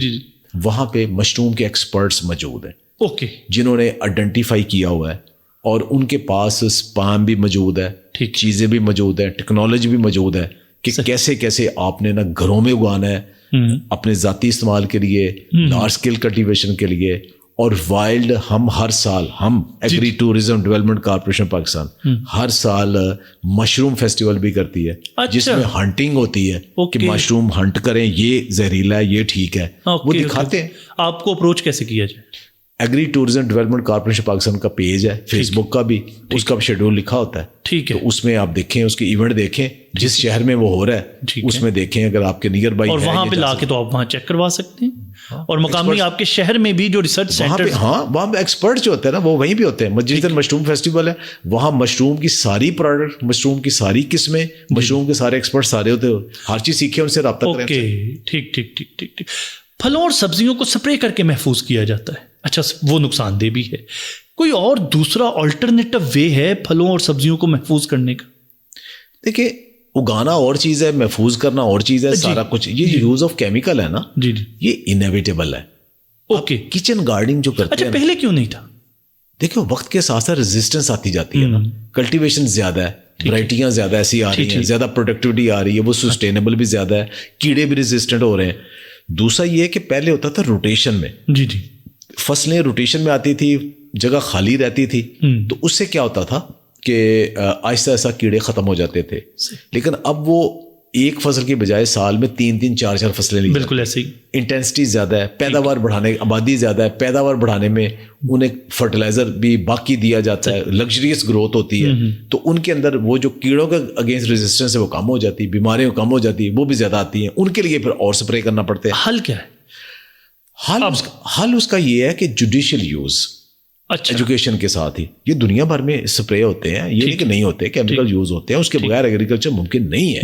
وہاں پہ مشروم کے ایکسپرٹس موجود ہیں. اوکے. جنہوں نے آئیڈینٹیفائی کیا ہوا ہے اور ان کے پاس اسپام بھی موجود ہے, چیزیں بھی موجود ہیں, ٹیکنالوجی بھی موجود ہے کہ کیسے کیسے آپ نے نا گھروں میں اگانا ہے اپنے ذاتی استعمال کے لیے, لارج اسکیل کلٹیویشن کے لیے, اور وائلڈ. ہر سال agri tourism development corporation Pakistan ہر سال مشروم فیسٹیول بھی کرتی ہے جس میں ہنٹنگ ہوتی ہے کہ مشروم ہنٹ کریں, یہ زہریلا ہے, یہ ٹھیک ہے, وہ دکھاتے ہیں. آپ کو اپروچ کیسے کیا جائے؟ Agri tourism development corporation Pakistan کا پیج ہے, فیس بک کا بھی, اس کا شیڈول لکھا ہوتا ہے. ٹھیک ہے. تو اس میں آپ دیکھیں, اس کے ایونٹ دیکھیں, جس شہر میں وہ ہو رہا ہے اس میں دیکھیں, اگر آپ کے نیئر بائی, اور وہاں پہ لا کے تو آپ وہاں چیک کروا سکتے ہیں. اور مقامی آپ کے شہر میں بھی جو ریسرچ سینٹر, وہاں پہ ایکسپرٹ جو ہوتے ہیں نا وہ وہیں بھی ہوتے ہیں. مسجد مشروم فیسٹیول ہے, وہاں مشروم کی ساری پروڈکٹ, مشروم کی ساری قسمیں, مشروم کے سارے ایکسپرٹ سارے ہوتے ہیں, ہر چیز سیکھیں, ان سے رابطہ کریں. ٹھیک ٹھیک ٹھیک ٹھیک ٹھیک. پھلوں اور سبزیوں کو سپرے کر کے محفوظ کیا جاتا ہے. اچھا وہ نقصان دہ بھی ہے. کوئی اور دوسرا آلٹرنیٹو وے ہے پھلوں اور سبزیوں کو محفوظ کرنے کا؟ دیکھیں اگانا اور چیز ہے, محفوظ کرنا اور چیز ہے. سارا کچھ یہ یوز آف کیمیکل ہے نا, یہ انیویٹیبل ہے. اوکے. کچن گارڈننگ جو کرتے ہیں, اچھا پہلے کیوں نہیں تھا؟ دیکھو وقت کے ساتھ ساتھ ریزسٹنس آتی جاتی ہے نا, کلٹیویشن زیادہ ہے, ورائٹیاں زیادہ ایسی آ رہی ہیں, زیادہ پروڈکٹیوٹی آ رہی ہے, وہ سسٹینیبل بھی زیادہ ہے, کیڑے بھی ریزسٹنٹ ہو رہے ہیں. دوسرا یہ ہے کہ پہلے ہوتا تھا روٹیشن میں, فصلیں روٹیشن میں آتی تھی, جگہ خالی رہتی تھی, تو اس سے کیا ہوتا تھا کہ آہستہ آہستہ کیڑے ختم ہو جاتے تھے. لیکن اب وہ ایک فصل کی بجائے سال میں 3 4 فصلیں لی. بالکل ایسے ہی. انٹینسٹی زیادہ ہے, پیداوار بڑھانے, آبادی زیادہ ہے, پیداوار بڑھانے میں انہیں فرٹیلائزر بھی باقی دیا جاتا ہے, لگژریس گروتھ ہوتی ہے, تو ان کے اندر وہ جو کیڑوں کا اگینسٹ ریزسٹنس ہے وہ کم ہو جاتی ہے, بیماریاں کم ہو جاتی ہے, وہ بھی زیادہ آتی ہیں. ان کے لیے پھر اور سپرے کرنا پڑتا ہے. حل کیا ہے؟ حل اس کا یہ ہے کہ جوڈیشل یوز, ایجوکیشن کے ساتھ ہی. یہ دنیا بھر میں سپرے ہوتے ہیں, یہ نہیں کہ نہیں ہوتے, کیمیکل یوز ہوتے ہیں, اس کے بغیر ایگریکلچر ممکن نہیں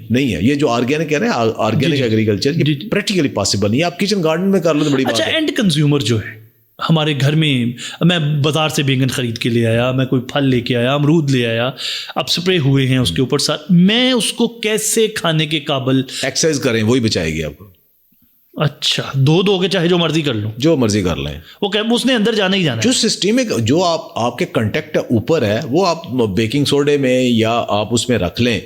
ہے. یہ جو آرگینک کہہ رہے ہیں, آرگینک ایگریکلچر, یہ پریکٹیکلی پاسبل نہیں ہے. آپ کچن گارڈن میں کر لو تو بڑی بات ہے. اچھا اینڈ کنزیومر جو ہے ہمارے گھر میں بازار سے بیگن خرید کے لے آیا, میں کوئی پھل لے کے آیا, امرود لے آیا, اب سپرے ہوئے ہیں اس کے اوپر, میں اس کو کیسے کھانے کے قابل؟ ایکسرسائز کریں, وہی بچائے گی آپ کو. اچھا دو کے چاہے جو مرضی کر لوں, جو مرضی کر لیں, وہ کہ اس نے اندر جانا ہی جانا. جو سسٹمک, جو آپ کے کنٹیکٹ اوپر ہے, وہ آپ بیکنگ سوڈے میں یا آپ اس میں رکھ لیں,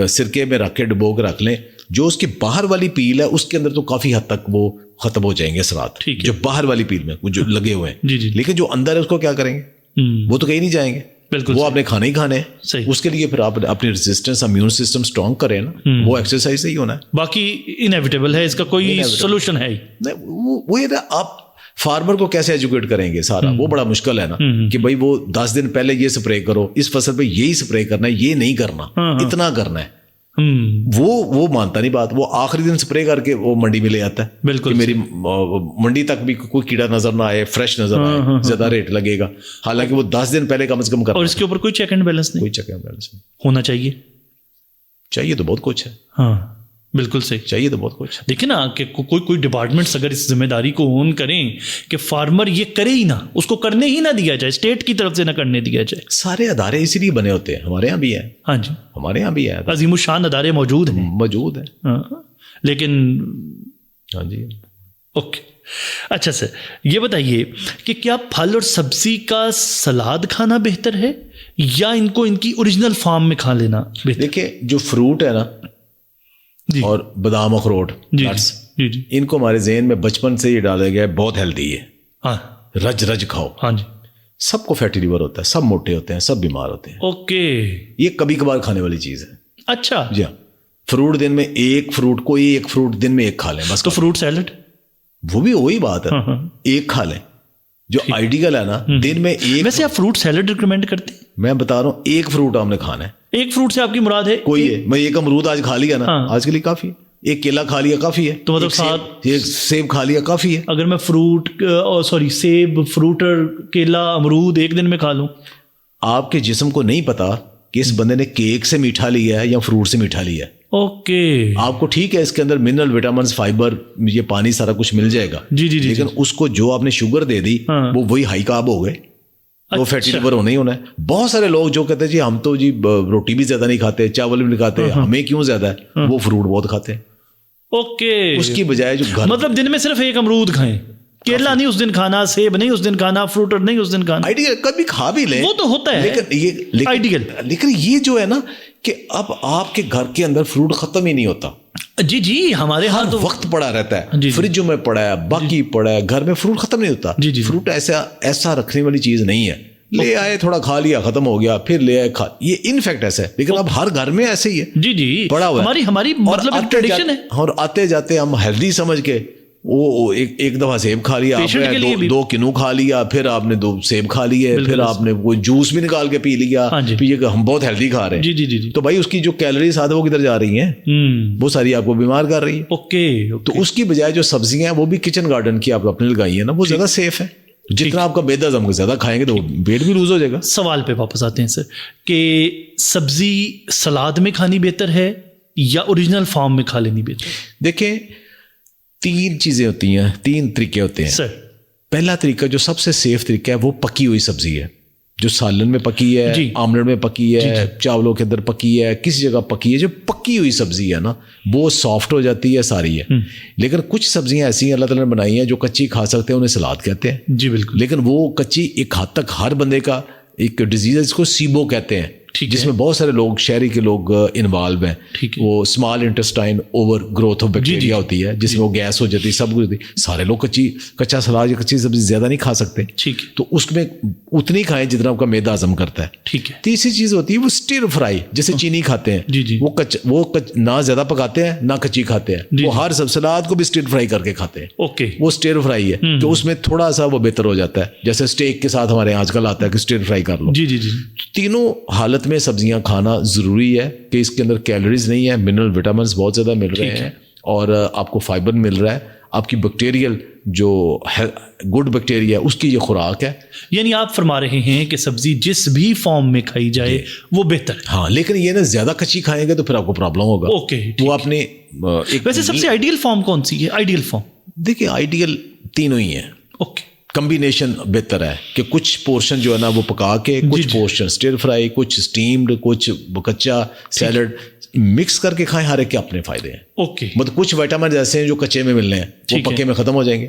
سرکے میں رکھ کے ڈبو کے رکھ لیں, جو اس کے باہر والی پیل ہے اس کے اندر تو کافی حد تک وہ ختم ہو جائیں گے اثرات، جو باہر والی پیل میں جو لگے ہوئے ہیں، لیکن جو اندر ہے اس کو کیا کریں گے؟ وہ تو کہیں نہیں جائیں گے، بالکل وہ آپ نے کھانے ہی کھانے ہیں، اس کے لیے پھر آپ اپنی ریزسٹنس امیون سسٹم اسٹرانگ کریں نا، وہ ایکسرسائز سے ہی ہونا ہے، باقی انیویٹیبل ہے، اس کا کوئی سولوشن ہے ہی وہ آپ فارمر کو کیسے ایجوکیٹ کریں گے سارا، وہ بڑا مشکل ہے نا کہ بھائی وہ 10 دن پہلے یہ سپرے کرو، اس فصل پہ یہی سپرے کرنا ہے، یہ نہیں کرنا، اتنا کرنا ہے، وہ مانتا نہیں بات، وہ آخری دن سپرے کر کے وہ منڈی میں لے آتا ہے، بالکل میری منڈی تک بھی کوئی کیڑا نظر نہ آئے، فریش نظر آئے، زیادہ ریٹ لگے گا، حالانکہ وہ 10 دن پہلے کم از کم کرتا ہے، اور اس کے اوپر کوئی چیک اینڈ بیلنس نہیں، کوئی چیک اینڈ بیلنس نہیں ہونا چاہیے، چاہیے تو بہت کچھ ہے، ہاں بالکل صحیح، چاہیے تو بہت کچھ. دیکھیں نا کہ کوئی ڈپارٹمنٹس اگر اس ذمہ داری کو اون کریں کہ فارمر یہ کرے ہی نہ، اس کو کرنے ہی نہ دیا جائے، اسٹیٹ کی طرف سے نہ کرنے دیا جائے. سارے ادارے اسی لیے بنے ہوتے ہیں، ہمارے یہاں بھی ہے، ہاں جی ہمارے یہاں بھی ہے، عظیم الشان ادارے موجود ہیں، لیکن ہاں جی اوکے. اچھا سر یہ بتائیے کہ کیا پھل اور سبزی کا سلاد کھانا بہتر ہے یا ان کو ان کی اوریجنل فارم میں کھا لینا بہتر؟ دیکھیں جو فروٹ ہے نا اور بادام اخروٹ، ان کو ہمارے ذہن میں بچپن سے ہی ڈالا گیا ہے بہت ہیلدی ہے، ہاں رج کھاؤ، ہاں جی، سب کو فیٹی لیور ہوتا ہے، سب موٹے ہوتے ہیں، سب بیمار ہوتے ہیں، اوکے، یہ کبھی کبھار کھانے والی چیز ہے. اچھا جی ہاں، فروٹ دن میں ایک فروٹ دن میں ایک کھا لیں بس. تو فروٹ سیلڈ وہ بھی وہی بات ہے، ایک کھا لیں، جو آئیڈیل ہے نا دن میں ایک. ویسے آپ فروٹ سیلڈ ریکمینڈ کرتے ہیں؟ میں بتا رہا ہوں ایک فروٹ آپ نے کھانا ہے. ایک فروٹ سے آپ کی مراد ہے کوئی ہے، میں ایک امرود آج کھا لیا نا، آج کے لیے کافی ہے، ایک کیلا کھا لیا کافی ہے، تو مطلب ایک سیب کھا لیا کافی ہے. اگر میں سیب، فروٹر، کیلا، امرود ایک دن میں کھا لوں، آپ کے جسم کو نہیں پتا کہ اس بندے نے کیک سے میٹھا لیا ہے یا فروٹ سے میٹھا لیا ہے. اوکے، آپ کو ٹھیک ہے اس کے اندر منرل، وٹامنس، فائبر، یہ پانی سارا کچھ مل جائے گا، جی، لیکن اس کو جو آپ نے شوگر دے دی وہ وہی ہائی کارب ہو گئے، وہ فیٹی لیور ہونا ہی ہونا ہے. بہت سارے لوگ جو کہتے ہیں جی ہم تو جی روٹی بھی زیادہ نہیں کھاتے، چاول بھی نہیں کھاتے، ہمیں کیوں زیادہ ہے؟ وہ فروٹ بہت کھاتے ہیں. اوکے، اس کی بجائے جو مطلب دن میں صرف ایک امرود کھائیں، کیلا نہیں اس دن کھانا، سیب نہیں اس دن کھانا، فروٹر نہیں اس دن کھانا. آئیڈیل کبھی کھا بھی لیں، وہ تو ہوتا ہے لیکن یہ جو ہے نا کہ اب آپ کے گھر کے اندر فروٹ ختم ہی نہیں ہوتا. جی ہمارے ہاں تو وقت پڑا رہتا ہے، فریجوں میں پڑا ہے، باقی پڑا ہے، گھر میں فروٹ ختم نہیں ہوتا. فروٹ ایسا رکھنے والی چیز نہیں ہے، لے آئے تھوڑا کھا لیا ختم ہو گیا، پھر لے آئے کھا، یہ انفیکٹ ایسا ہے. لیکن اب ہر گھر میں ایسے ہی ہے، جی پڑا ہوا ہے، ہماری مطلب ایک ٹریڈیشن ہے. اور آتے جاتے ہم ہیلدی سمجھ کے وہ ایک دفعہ سیب کھا لیا، دو کنو کھا لیا، پھر آپ نے 2 سیب کھا لیے، پھر آپ نے کوئی جوس بھی نکال کے پی لیا، ہم بہت ہیلدی کھا رہے ہیں. جی تو بھائی اس کی جو کیلریز آدھے وہ کدھر جا رہی ہیں؟ وہ ساری آپ کو بیمار کر رہی ہے. اوکے، تو اس کی بجائے جو سبزیاں ہیں وہ بھی کچن گارڈن کی آپ اپنے لگائی ہیں نا، وہ زیادہ سیف ہے. جتنا آپ کا بے ہضم زیادہ کھائیں گے تو پیٹ بھی لوز ہو جائے گا. سوال پہ واپس آتے ہیں سر کہ سبزی سلاد میں کھانی بہتر ہے یا اوریجنل فارم میں کھا لینی بہتر ہے؟ دیکھیں 3 چیزیں ہوتی ہیں، 3 طریقے ہوتے ہیں. سر پہلا طریقہ جو سب سے سیف طریقہ ہے وہ پکی ہوئی سبزی ہے، جو سالن میں پکی ہے، آملیٹ میں پکی ہے، چاولوں کے اندر پکی ہے، کسی جگہ پکی ہے. جو پکی ہوئی سبزی ہے نا وہ سافٹ ہو جاتی ہے ساری ہے. لیکن کچھ سبزیاں ایسی ہیں اللہ تعالیٰ نے بنائی ہیں جو کچی کھا سکتے ہیں، انہیں سلاد کہتے ہیں. جی بالکل. لیکن وہ کچی ایک حد تک ہر بندے کا ایک ڈیزیز ہے جس کو سیبو کہتے ہیں، جس میں بہت سارے لوگ شہری کے لوگ انوالو ہیں. وہ small intestine over growth of bacteria ہوتی ہے جس میں وہ گیس ہو جاتی ہے، سب کچھ. سارے لوگ کچا سلاد یا کچی سبزی زیادہ نہیں کھا سکتے، تو اس میں اتنی کھائیں جتنا آپ کا معدہ ہضم کرتا ہے. تیسری چیز ہوتی ہے وہ اسٹر فرائی، جیسے چینی کھاتے ہیں، وہ نہ زیادہ پکاتے ہیں نہ کچی کھاتے ہیں، وہ ہر سلاد کو بھی اسٹر فرائی کر کے کھاتے ہیں. وہ اسٹر فرائی ہے تو اس میں تھوڑا سا وہ بہتر ہو جاتا ہے، جیسے اسٹیک کے ساتھ ہمارے آج کل آتا ہے کہ اسٹر فرائی کر لو. تینوں حالت میں سبزیاں کھانا ضروری ہے کہ اس کے اندر کیلوریز نہیں ہے، منرل وٹامنس بہت زیادہ مل رہے ہیں، اور آپ کو فائبر مل رہا ہے. آپ کی بیکٹیریل جو گڈ بیکٹیریا ہے اس کی یہ خوراک ہے. یعنی آپ فرما رہے ہیں کہ سبزی جس بھی فارم میں کھائی جائے وہ بہتر ہے. ہاں، لیکن یہ نا زیادہ کچی کھائیں گے تو پھر آپ کو پرابلم ہوگا. وہ آپ نے ویسے سب سے آئیڈیل فارم کون سی ہے؟ آئیڈیل فارم دیکھیے آئیڈیل تینوں ہی ہیں. اوکے، کمبینیشن بہتر ہے کہ کچھ پورشن جو ہے نا وہ پکا کے، کچھ پورشن اسٹر فرائی، کچھ اسٹیمڈ، کچھ کچا سیلڈ مکس کر کے کھائیں. ہر ایک کے اپنے فائدے ہیں. اوکے، مطلب کچھ وائٹامن ایسے ہیں جو کچے میں ملنے ہیں، وہ پکے میں ختم ہو جائیں گے.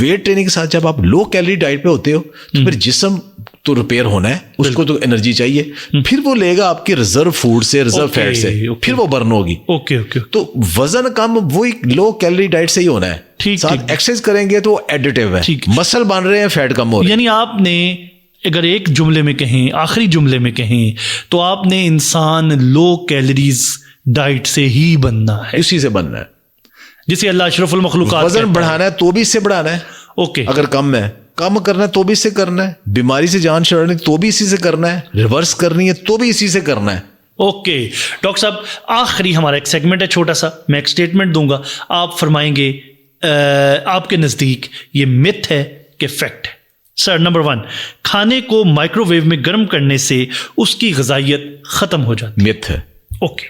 ویٹ ٹریننگ کے ساتھ جب آپ لو کیلری ڈائٹ پہ ہوتے ہو تو پھر جسم تو ریپیئر ہونا ہے, اس کو تو انرجی چاہیے, پھر وہ لے گا آپ کی ریزرو فوڈ سے, ریزرو فیٹ سے, پھر وہ برن ہوگی. تو وزن کم وہی لو کیلری ڈائٹ سے ہی ہونا ہے. ساتھ ایکسرسائز کریں گے تو ایڈیٹیو ہے, مسل بن رہے ہیں, فیٹ کم ہو رہا ہے. یعنی آپ نے اگر ایک جملے میں کہیں, آخری جملے میں کہیں, تو آپ نے انسان لو کیلریز ڈائٹ سے ہی بننا ہے, اسی سے بننا ہے, جسے اللہ اشرف المخلوقات. وزن بڑھانا ہے تو بھی اس سے بڑھانا ہے. اگر کم ہے, کم کرنا ہے تو بھی اس سے کرنا ہے. بیماری سے جان چھڑانی تو بھی اسی سے کرنا ہے. ریورس کرنی ہے تو بھی اسی سے کرنا ہے. اوکے ڈاکٹر صاحب, آخری ہمارا ایک سیگمنٹ ہے چھوٹا سا, میں ایک اسٹیٹمنٹ دوں گا, آپ فرمائیں گے آپ کے نزدیک یہ متھ ہے کہ فیکٹ ہے. سر, نمبر 1, کھانے کو مائکرو ویو میں گرم کرنے سے اس کی غذائیت ختم ہو جاتی. متھ ہے. اوکے.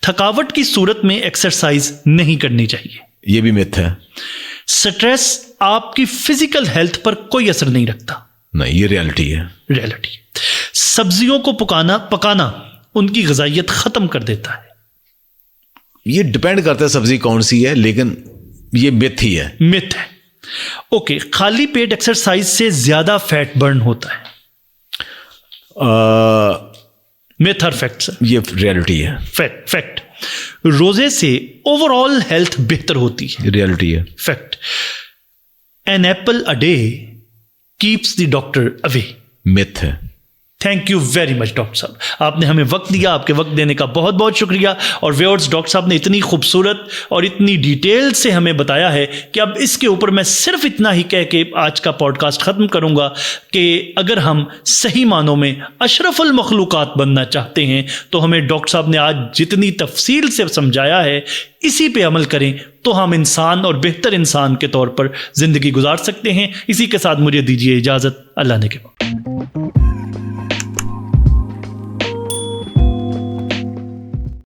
تھکاوٹ کی صورت میں ایکسرسائز نہیں کرنی چاہیے. یہ بھی متھ ہے. سٹریس آپ کی فزیکل ہیلتھ پر کوئی اثر نہیں رکھتا. نہیں, یہ ریالٹی ہے. ریالٹی. سبزیوں کو پکانا ان کی غذائیت ختم کر دیتا ہے. یہ ڈپینڈ کرتا ہے سبزی کون سی ہے, لیکن یہ متھ ہی ہے. متھ ہے. اوکے. خالی پیٹ ایکسرسائز سے زیادہ فیٹ برن ہوتا ہے. متھ اور فیکٹ سر؟ یہ ریالٹی ہے. فیکٹ. روزے سے اوور آل ہیلتھ بہتر ہوتی ہے. ریالٹی ہے. Fact. An apple a day keeps the doctor away. Myth ہے. Thank you very much doctor صاحب, آپ نے ہمیں وقت دیا, آپ کے وقت دینے کا بہت بہت شکریہ. اور ویورز, ڈاکٹر صاحب نے اتنی خوبصورت اور اتنی ڈیٹیل سے ہمیں بتایا ہے کہ اب اس کے اوپر میں صرف اتنا ہی کہہ کے آج کا پوڈ کاسٹ ختم کروں گا کہ اگر ہم صحیح معنوں میں اشرف المخلوقات بننا چاہتے ہیں تو ہمیں ڈاکٹر صاحب نے آج جتنی تفصیل سے سمجھایا ہے اسی پہ عمل کریں تو ہم انسان اور بہتر انسان کے طور پر زندگی گزار سکتے ہیں. اسی کے ساتھ مجھے دیجیے اجازت. اللہ نے کے